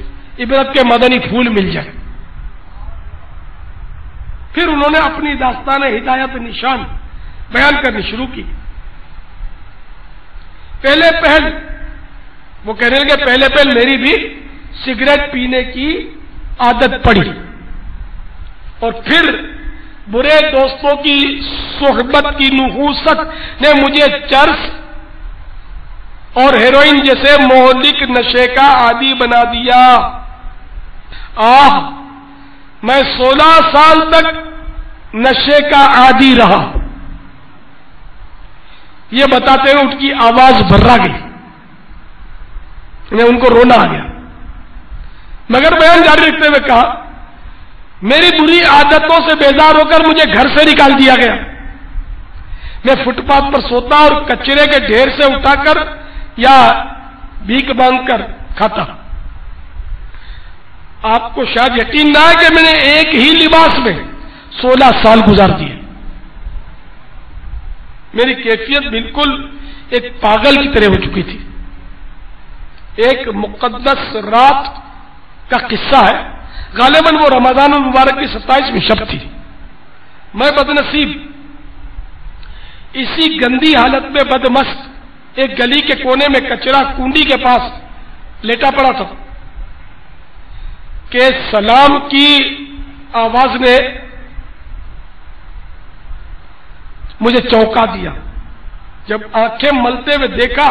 عبرت کے مدنی پھول مل جائے. پھر انہوں نے اپنی داستان ہدایت نشان بیان کرنی شروع کی. پہلے پہل وہ کہنے لگے پہلے پہل میری بھی سگریٹ پینے کی عادت پڑی، اور پھر برے دوستوں کی صحبت کی نحوست نے مجھے چرس اور ہیروئن جیسے مہلک نشے کا عادی بنا دیا. میں 16 سال تک نشے کا عادی رہا. یہ بتاتے ہوئے ان کی آواز بھرا گئی، ان کو رونا آ گیا، مگر بیان جاری رکھتے ہوئے کہا میری بری عادتوں سے بیزار ہو کر مجھے گھر سے نکال دیا گیا. میں فٹ پاتھ پر سوتا اور کچرے کے ڈھیر سے اٹھا کر یا بھیک مانگ کر کھاتا. آپ کو شاید یقین نہ ہے کہ میں نے ایک ہی لباس میں 16 سال گزار دیے. میری کیفیت بالکل ایک پاگل کی طرح ہو چکی تھی. ایک مقدس رات کا قصہ ہے، غالباً وہ رمضان المبارک کی 27ویں شب تھی. میں بدنصیب اسی گندی حالت میں بدمست ایک گلی کے کونے میں کچرا کنڈی کے پاس لیٹا پڑا تھا کہ سلام کی آواز نے مجھے چونکا دیا. جب آنکھیں ملتے ہوئے دیکھا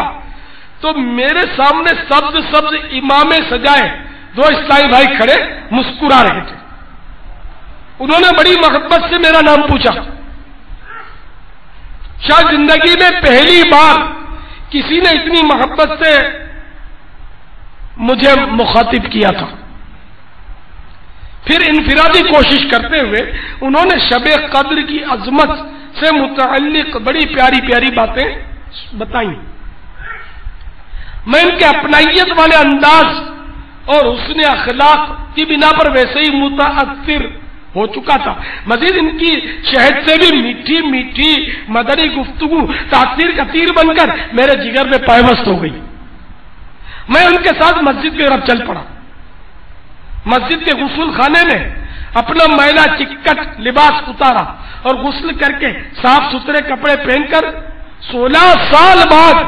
تو میرے سامنے سبز سبز امامے سجائے 2 اسلامی بھائی کھڑے مسکرا رہے تھے. انہوں نے بڑی محبت سے میرا نام پوچھا. شاید زندگی میں پہلی بار کسی نے اتنی محبت سے مجھے مخاطب کیا تھا. پھر انفرادی کوشش کرتے ہوئے انہوں نے شب قدر کی عظمت سے متعلق بڑی پیاری پیاری باتیں بتائیں. میں ان کے اپنائیت والے انداز اور حسن اخلاق کی بنا پر ویسے ہی متاثر ہو چکا تھا. مزید ان کی شہد سے بھی میٹھی میٹھی مدنی گفتگو تاثیر کا تیر بن کر میرے جگر میں پیوست ہو گئی. میں ان کے ساتھ مسجد کی طرف چل پڑا. مسجد کے غسل خانے میں اپنا میلا چکٹ لباس اتارا اور غسل کر کے صاف ستھرے کپڑے پہن کر 16 سال بعد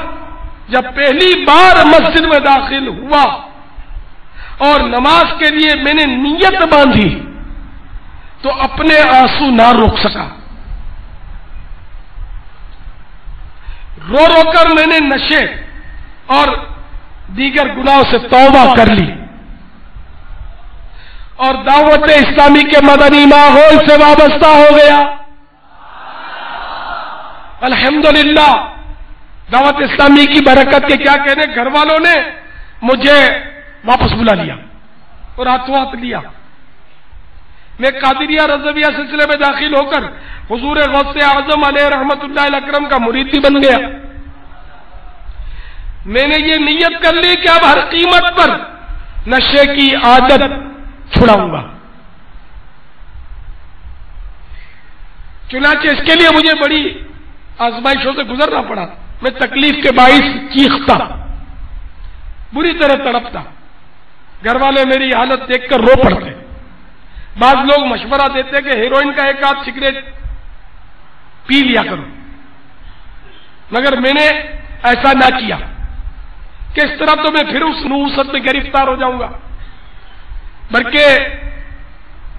جب پہلی بار مسجد میں داخل ہوا اور نماز کے لیے میں نے نیت باندھی تو اپنے آنسو نہ روک سکا. رو رو کر میں نے نشے اور دیگر گناہوں سے توبہ کر لی اور دعوت اسلامی کے مدنی ماحول سے وابستہ ہو گیا. الحمدللہ دعوت اسلامی کی برکت کے کیا کہنے، گھر والوں نے مجھے واپس بلا لیا اور ہاتھوں ہاتھ لیا. میں قادریہ رضویہ سلسلے میں داخل ہو کر حضور غوث اعظم علیہ رحمت اللہ الاکرم کا مرید بھی بن گیا. میں نے یہ نیت کر لی کہ اب ہر قیمت پر نشے کی عادت چھڑاؤں گا. چنانچہ اس کے لیے مجھے بڑی آزمائشوں سے گزرنا پڑا. میں تکلیف کے باعث چیختا، بری طرح تڑپتا. گھر والے میری حالت دیکھ کر رو پڑتے. بعض لوگ مشورہ دیتے کہ ہیروئن کا ایک آدھ سگریٹ پی لیا کرو، مگر میں نے ایسا نہ کیا کہ اس طرح تو میں پھر اس نحوست میں گرفتار ہو جاؤں گا، بلکہ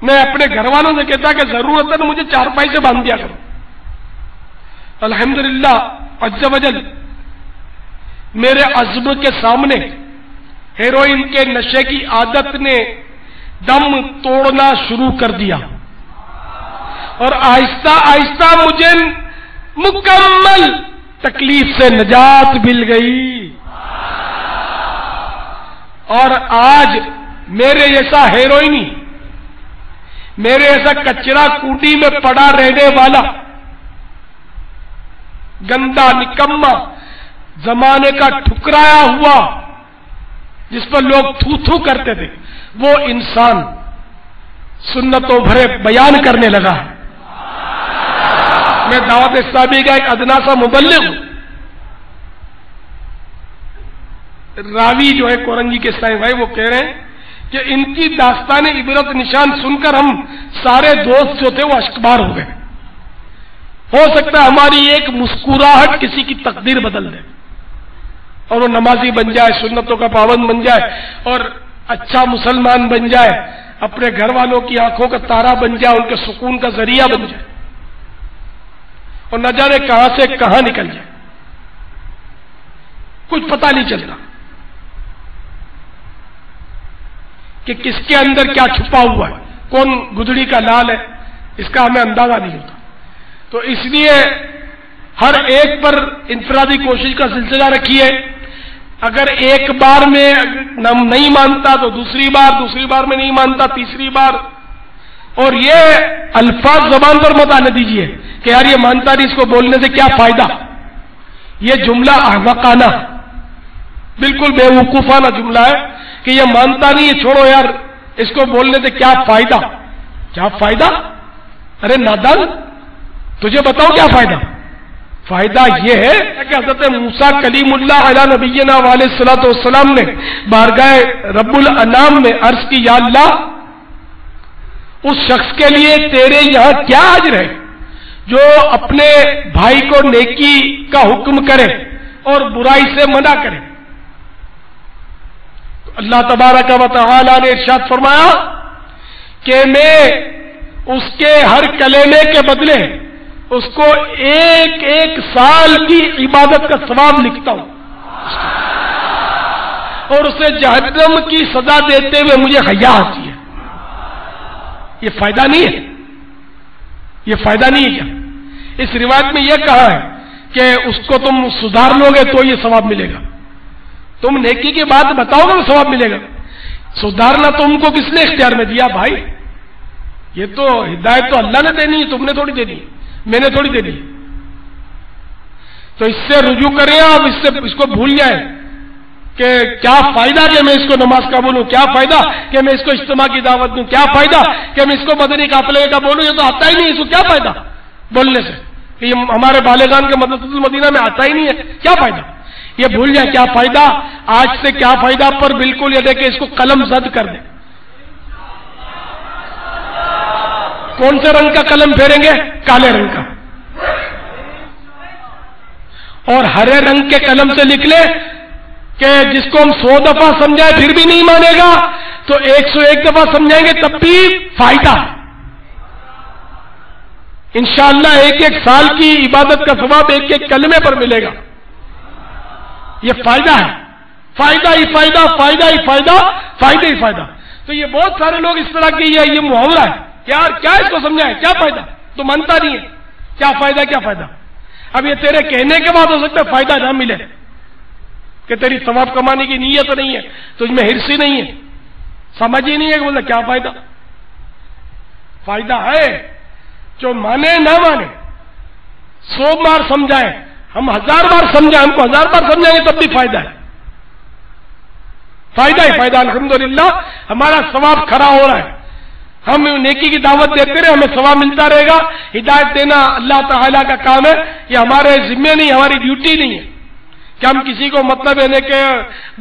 میں اپنے گھر والوں سے کہتا کہ ضرورت ہے تو مجھے چارپائی سے باندھ دیا کرو. الحمدللہ عز وجل میرے عزم کے سامنے ہیروئن کے نشے کی عادت نے دم توڑنا شروع کر دیا اور آہستہ آہستہ مجھے مکمل تکلیف سے نجات مل گئی. اور آج میرے جیسا ہیروئنی میرے ایسا کچرا کوٹی میں پڑا رہنے والا گندا نکما زمانے کا ٹھکرایا ہوا جس پر لوگ تھو تھو کرتے تھے، وہ انسان سنتوں بھرے بیان کرنے لگا ہے۔ میں دعوت اسلامی کا ایک ادنا سا مبلغ ہوں۔ راوی جو ہے کورنگی کے اسلامی بھائی، وہ کہہ رہے ہیں کہ ان کی داستان عبرت نشان سن کر ہم سارے دوست جو تھے وہ اشکبار ہو گئے۔ ہو سکتا ہے ہماری ایک مسکراہٹ کسی کی تقدیر بدل دے اور وہ نمازی بن جائے، سنتوں کا پابند بن جائے اور اچھا مسلمان بن جائے، اپنے گھر والوں کی آنکھوں کا تارا بن جائے، ان کے سکون کا ذریعہ بن جائے، اور نہ جانے کہاں سے کہاں نکل جائے، کچھ پتہ نہیں چلتا کہ کس کے اندر کیا چھپا ہوا ہے، کون گدڑی کا لال ہے، اس کا ہمیں اندازہ نہیں ہوتا۔ تو اس لیے ہر ایک پر انفرادی کوشش کا سلسلہ رکھیے۔ اگر ایک بار میں نہیں مانتا تو دوسری بار میں نہیں مانتا، تیسری بار، اور یہ الفاظ زبان پر مت آنے دیجیے کہ یار یہ مانتا نہیں، اس کو بولنے سے کیا فائدہ۔ یہ جملہ احمقانہ، بالکل بے وقوفانہ جملہ ہے کہ یہ مانتا نہیں، یہ چھوڑو یار، اس کو بولنے سے کیا فائدہ۔ کیا فائدہ؟ ارے نادان، تجھے بتاؤ کیا فائدہ۔ فائدہ یہ ہے کہ حضرت موسیٰ کلیم اللہ علیہ نبینا علیہ الصلوۃ والسلام نے بارگاہ رب الانام میں عرض کی، یا اللہ، اس شخص کے لیے تیرے یہاں کیا اجر ہے جو اپنے بھائی کو نیکی کا حکم کرے اور برائی سے منع کرے۔ تو اللہ تبارک و تعالی نے ارشاد فرمایا کہ میں اس کے ہر کلمے کے بدلے اس کو ایک ایک سال کی عبادت کا ثواب لکھتا ہوں، اور اسے جہنم کی سزا دیتے ہوئے مجھے حیا آتی ہے۔ یہ فائدہ نہیں ہے؟ یہ فائدہ نہیں ہے کیا؟ اس روایت میں یہ کہا ہے کہ اس کو تم سدھار لو گے تو یہ ثواب ملے گا، تم نیکی کی بات بتاؤ گے تو ثواب ملے گا۔ سدھارنا تم کو کس نے اختیار میں دیا بھائی؟ یہ تو ہدایت تو اللہ نے دینی ہے، تم نے تھوڑی دینی ہے، میں نے تھوڑی دینی ہے۔ تو اس سے رجوع کریں آپ، اس کو بھول جائیں کہ کیا فائدہ کہ میں اس کو نماز کا بولوں، کیا فائدہ کہ میں اس کو اجتماع کی دعوت دوں، کیا فائدہ کہ میں اس کو مدنی قافلے کا بولوں، یہ تو آتا ہی نہیں، اس کو کیا فائدہ بولنے سے کہ یہ ہمارے بالغان کے مدرسۃ المدینہ میں آتا ہی نہیں ہے، کیا فائدہ؟ یہ بھول جائیں کیا فائدہ، آج سے کیا فائدہ پر بالکل یہ دیکھیں اس کو قلم زد کر دیں۔ کون سے رنگ کا قلم پھیریں گے؟ کالے رنگ کا، اور ہرے رنگ کے قلم سے لکھ لیں کہ جس کو ہم 100 دفعہ سمجھائیں پھر بھی نہیں مانے گا تو 101 دفعہ سمجھائیں گے تب بھی فائدہ۔ انشاءاللہ ایک ایک سال کی عبادت کا ثواب ایک ایک کلمے پر ملے گا۔ یہ فائدہ ہے، فائدہ ہی فائدہ، فائدہ ہی فائدہ، فائدہ ہی فائدہ۔ تو یہ بہت سارے لوگ اس طرح کی یہ محاورہ ہے کہ یار کیا اس کو سمجھائیں، کیا فائدہ، تو مانتا نہیں ہے، کیا فائدہ کیا فائدہ۔ اب یہ تیرے کہنے کے بعد ہو سکتا ہے فائدہ نہ ملے کہ تیری ثواب کمانے کی نیت نہیں ہے، تجھ میں حرص ہی نہیں ہے، سمجھ ہی نہیں ہے کہ بولے کیا فائدہ۔ فائدہ ہے جو مانے نہ مانے، 100 بار سمجھائیں، ہم 1000 بار سمجھائیں، ہم کو 1000 بار سمجھائیں گے تب بھی فائدہ ہے، فائدہ ہی فائدہ۔ الحمدللہ ہمارا ثواب کھڑا ہو رہا ہے، ہم نیکی کی دعوت دیتے رہے، ہمیں ثواب ملتا رہے گا۔ ہدایت دینا اللہ تعالیٰ کا کام ہے، یہ ہمارے ذمے نہیں، ہماری ڈیوٹی نہیں ہے کہ ہم کسی کو مطلب ہے کہ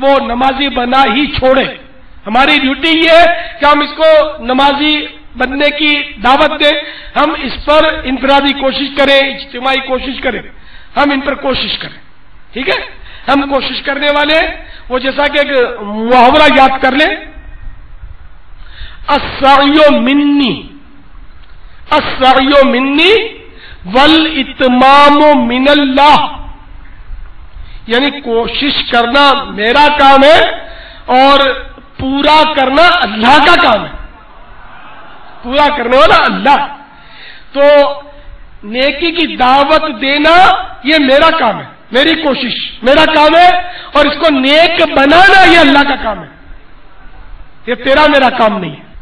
وہ نمازی بنا ہی چھوڑے۔ ہماری ڈیوٹی یہ ہے کہ ہم اس کو نمازی بننے کی دعوت دیں، ہم اس پر انفرادی کوشش کریں، اجتماعی کوشش کریں، ہم ان پر کوشش کریں، ٹھیک ہے۔ ہم کوشش کرنے والے وہ جیسا کہ ایک محاورہ یاد کر لیں، السعی منی، السعی منی والاتمام من اللہ، یعنی کوشش کرنا میرا کام ہے اور پورا کرنا اللہ کا کام ہے، پورا کرنے والا اللہ۔ تو نیکی کی دعوت دینا یہ میرا کام ہے، میری کوشش میرا کام ہے، اور اس کو نیک بنانا یہ اللہ کا کام ہے، یہ تیرا میرا کام نہیں ہے۔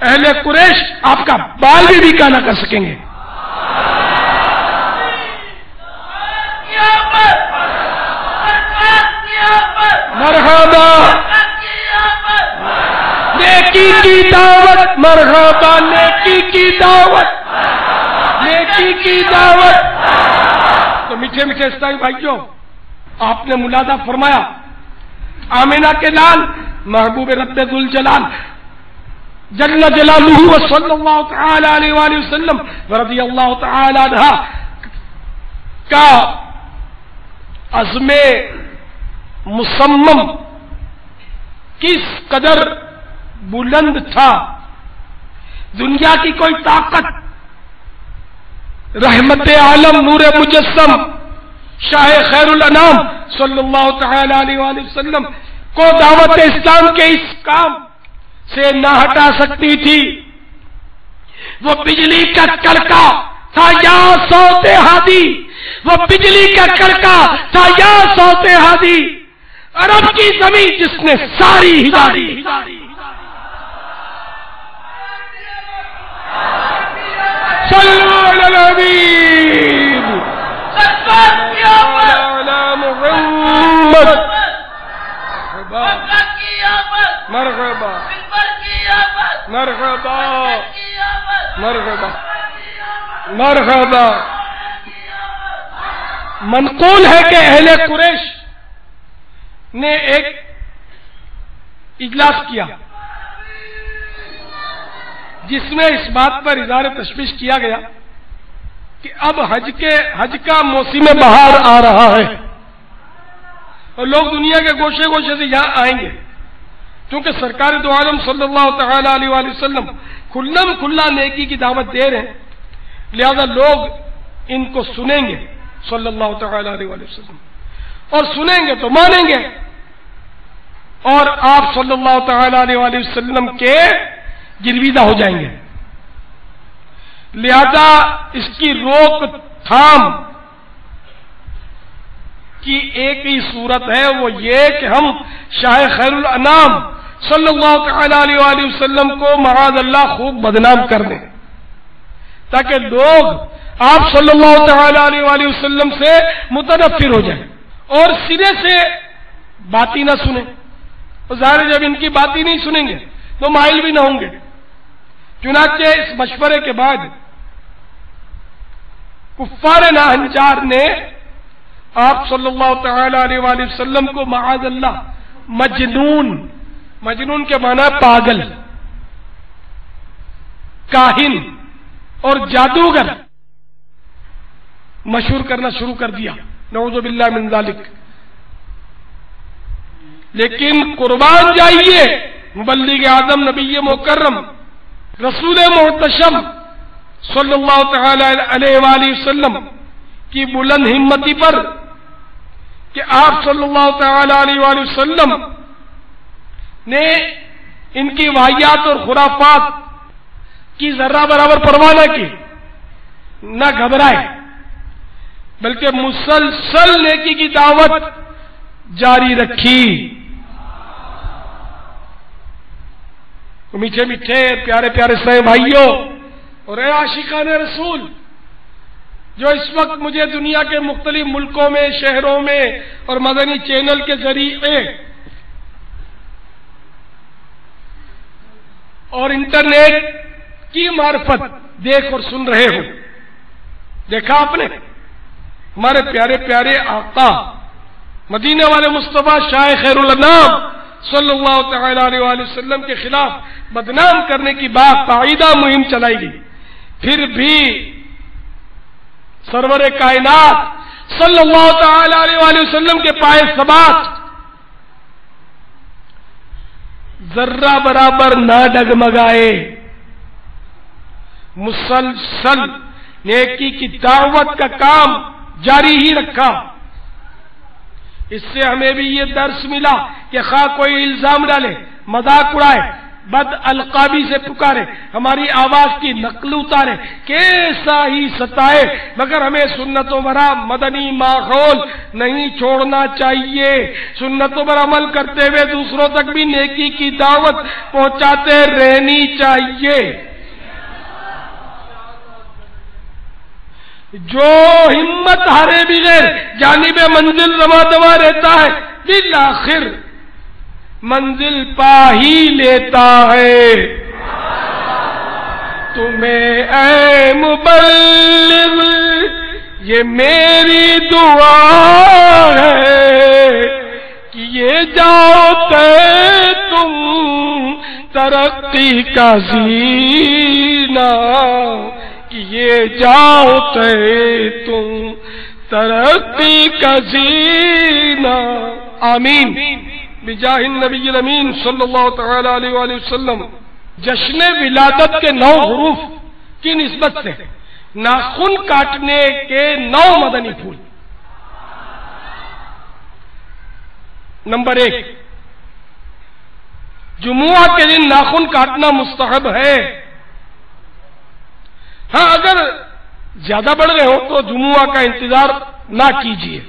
اہل قریش آپ کا بال بھی بیکا نہ کر سکیں گے. مرحبا نیکی کی دعوت، مرحبا نیکی کی دعوت، نیکی کی دعوت. تو میٹھے میٹھے اسلامی بھائیوں، آپ نے ملاحظہ فرمایا آمینہ کے لال محبوب رب ذوالجلال جل جلالہ و صلی اللہ تعالی علیہ وآلہ وسلم رضی اللہ تعالی عنہ کا عزم مصمم کس قدر بلند تھا. دنیا کی کوئی طاقت رحمت عالم نور مجسم شاہ خیر الانام صلی اللہ تعالی علیہ وآلہ وسلم کو دعوت اسلام کے اس کام سے نہ ہٹا سکتی تھی. وہ بجلی کا کڑکا تھا یا صوت ہادی، وہ بجلی کا کڑکا تھا یا صوت ہادی، عرب کی زمین جس نے ساری ہداری. صلوا علی الحبیب محمد. مرحبا مرحبا مرحبا مرحبا. منقول ہے کہ اہل قریش نے ایک اجلاس کیا جس میں اس بات پر اظہار تشویش کیا گیا کہ اب حج کا موسم بہار آ رہا ہے اور لوگ دنیا کے گوشے گوشے سے یہاں آئیں گے، کیونکہ سرکار دو عالم صلی اللہ تعالی علیہ وآلہ وسلم کھلم کھلا نیکی کی دعوت دے رہے ہیں، لہذا لوگ ان کو سنیں گے صلی اللہ تعالی علیہ وآلہ وسلم، اور سنیں گے تو مانیں گے، اور آپ صلی اللہ تعالی علیہ وآلہ وسلم کے گرویدہ ہو جائیں گے. لہذا اس کی روک تھام کی ایک ہی صورت ہے، وہ یہ کہ ہم شاہ خیر الانام صلی اللہ تعالی علیہ وآلہ وسلم کو معاذ اللہ خوب بدنام کر دیں، تاکہ لوگ آپ صلی اللہ تعالی علیہ وآلہ وسلم سے متنفر ہو جائیں اور سرے سے باتیں نہ سنیں. ظاہر جب ان کی باتیں نہیں سنیں گے تو مائل بھی نہ ہوں گے. چنانچہ اس مشورے کے بعد کفار ناہنجار نے آپ صلی اللہ تعالی علیہ وآلہ وسلم کو معاذ اللہ مجنون کے معنی پاگل، کاہن اور جادوگر مشہور کرنا شروع کر دیا، نعوذ باللہ من ذالک. لیکن قربان جائیے مبلغ اعظم نبی مکرم رسول محتشم صلی اللہ تعالی علیہ وآلہ وسلم کی بلند ہمتی پر کہ آپ صلی اللہ تعالی علیہ وآلہ وسلم نے ان کی واہیات اور خرافات کی ذرہ برابر پرواہ نہ کی، نہ گھبرائے، بلکہ مسلسل نیکی کی دعوت جاری رکھی. میٹھے میٹھے پیارے پیارے اسلامی بھائیوں اور اے عاشقان رسول جو اس وقت مجھے دنیا کے مختلف ملکوں میں، شہروں میں اور مدنی چینل کے ذریعے اور انٹرنیٹ کی معرفت دیکھ اور سن رہے ہو، دیکھا آپ نے ہمارے پیارے پیارے آقا مدینے والے مصطفیٰ شاہ خیر الانام صلی اللہ تعالی علیہ وآلہ وسلم کے خلاف بدنام کرنے کی باقاعدہ مہم چلائی گئی، پھر بھی سرور کائنات صلی اللہ تعالی علیہ وآلہ وسلم کے پائے ثبات ذرہ برابر نہ ڈگمگائے، مسلسل نیکی کی دعوت کا کام جاری ہی رکھا. اس سے ہمیں بھی یہ درس ملا کہ خواہ کوئی الزام ڈالے، مذاق اڑائے، بد القابی سے پکارے، ہماری آواز کی نقل اتارے، کیسا ہی ستائے، مگر ہمیں سنتوں پر مدنی ماحول نہیں چھوڑنا چاہیے۔ سنتوں پر عمل کرتے ہوئے دوسروں تک بھی نیکی کی دعوت پہنچاتے رہنی چاہیے۔ جو ہمت ہارے بغیر جانب منزل رواں دواں رہتا ہے، بالآخر منزل پا ہی لیتا ہے۔ تمہیں اے مبلغ یہ میری دعا ہے کہ یہ جاؤ تے تم ترقی کا زینہ، کہ یہ جاؤ تے تم ترقی کا زینہ۔ آمین بجاہ النبی الامین صلی اللہ تعالی علیہ وآلہ وسلم۔ جشن ولادت کے 9 حروف کی نسبت سے ناخن کاٹنے کے 9 مدنی پھول۔ نمبر 1، جمعہ کے دن ناخن کاٹنا مستحب ہے۔ ہاں اگر زیادہ بڑھ گئے ہو تو جمعہ کا انتظار نہ کیجیے۔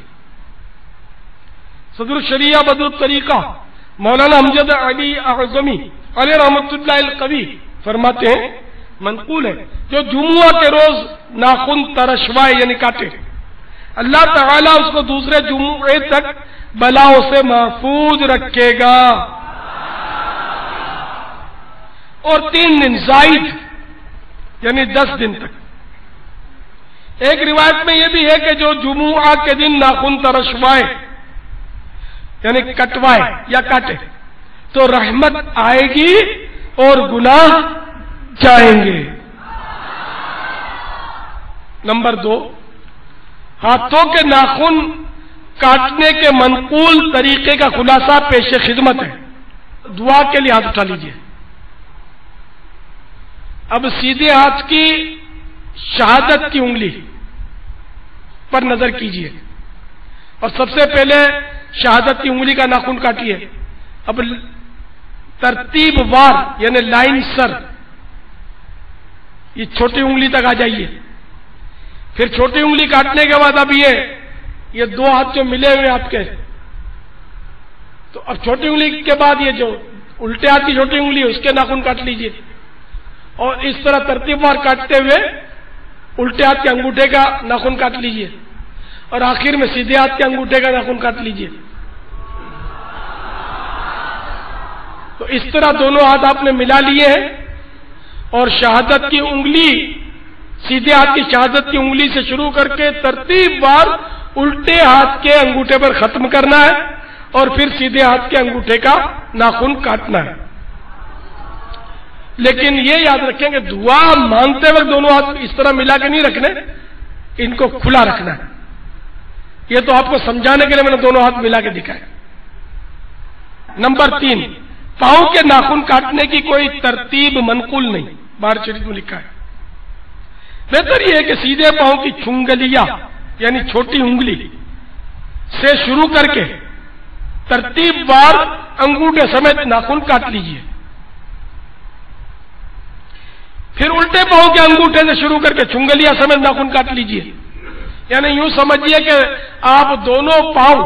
صدر الشریعہ بدر الطریقہ مولانا امجد علی اعظمی علیہ رحمۃ اللہ القوی فرماتے ہیں، منقول ہے، جو جمعہ کے روز ناخن ترشوائے یعنی کاٹے، اللہ تعالیٰ اس کو دوسرے جمعے تک بلاؤں سے محفوظ رکھے گا۔ اور 3 دن زائد یعنی 10 دن تک۔ ایک روایت میں یہ بھی ہے کہ جو جمعہ کے دن ناخن ترشوائے یعنی کٹوائے یا کاٹے تو رحمت آئے گی اور گناہ جائیں گے۔ نمبر 2، ہاتھوں کے ناخن کاٹنے کے منقول طریقے کا خلاصہ پیش خدمت ہے۔ دعا کے لیے ہاتھ اٹھا لیجئے۔ اب سیدھے ہاتھ کی شہادت کی انگلی پر نظر کیجئے اور سب سے پہلے شہادت کی انگلی کا ناخن کاٹیے۔ اب ترتیب وار یعنی لائن سر یہ چھوٹی انگلی تک آ جائیے۔ پھر چھوٹی انگلی کاٹنے کے بعد اب یہ 2 ہاتھ جو ملے ہوئے آپ کے، تو اب چھوٹی انگلی کے بعد یہ جو الٹے ہاتھ کی چھوٹی انگلی ہے اس کے ناخن کاٹ لیجئے، اور اس طرح ترتیب وار کاٹتے ہوئے الٹے ہاتھ کے انگوٹھے کا ناخن کاٹ لیجئے، اور آخر میں سیدھے ہاتھ کے انگوٹھے کا ناخن کاٹ لیجئے۔ تو اس طرح دونوں ہاتھ آپ نے ملا لیے ہیں، اور شہادت کی انگلی سیدھے ہاتھ کی شہادت کی انگلی سے شروع کر کے ترتیب وار الٹے ہاتھ کے انگوٹھے پر ختم کرنا ہے، اور پھر سیدھے ہاتھ کے انگوٹھے کا ناخن کاٹنا ہے۔ لیکن یہ یاد رکھیں کہ دعا مانگتے وقت دونوں ہاتھ اس طرح ملا کے نہیں رکھنے، ان کو کھلا رکھنا ہے۔ یہ تو آپ کو سمجھانے کے لیے میں نے دونوں ہاتھ ملا کے دکھایا۔ نمبر 3، پاؤں کے ناخن کاٹنے کی کوئی ترتیب منقول نہیں، بخاری شریف میں لکھا ہے۔ بہتر یہ ہے کہ سیدھے پاؤں کی چنگلیاں یعنی چھوٹی انگلی سے شروع کر کے ترتیب وار انگوٹھے سمیت ناخن کاٹ لیجئے۔ پھر الٹے پاؤں کے انگوٹھے سے شروع کر کے چنگلیاں سمیت ناخن کاٹ لیجئے۔ یعنی یوں سمجھیے کہ آپ دونوں پاؤں،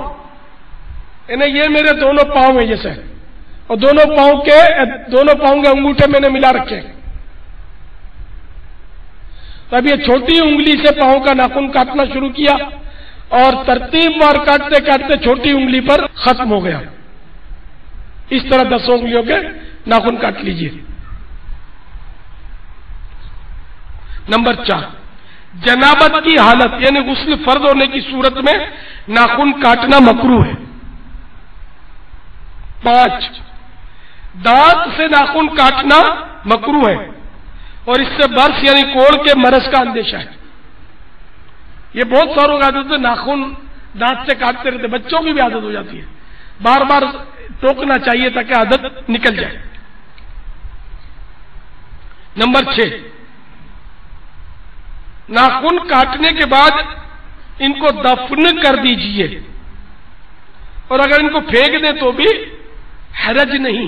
یعنی یہ میرے دونوں پاؤں ہیں جیسے، اور دونوں پاؤں کے انگوٹھے میں نے ملا رکھے۔ تو اب یہ چھوٹی انگلی سے پاؤں کا ناخن کاٹنا شروع کیا، اور ترتیب وار کاٹتے کاٹتے چھوٹی انگلی پر ختم ہو گیا۔ اس طرح 10 انگلیوں کے ناخن کاٹ لیجئے۔ نمبر 4، جنابت کی حالت یعنی غسل فرض ہونے کی صورت میں ناخن کاٹنا مکروہ ہے۔ 5، دانت سے ناخن کاٹنا مکروہ ہے، اور اس سے برس یعنی کوڑ کے مرض کا اندیشہ ہے۔ یہ بہت ساروں کی عادت ہے، ناخن دانت سے کاٹتے رہتے، بچوں کی بھی عادت ہو جاتی ہے، بار بار ٹوکنا چاہیے تاکہ عادت نکل جائے۔ نمبر 6، ناخن کاٹنے کے بعد ان کو دفن کر دیجئے، اور اگر ان کو پھینک دیں تو بھی حرج نہیں۔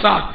7,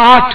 8,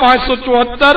574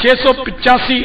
685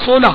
16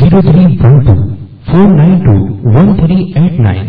0312 492 1389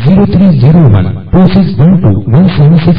03012612 176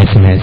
SMS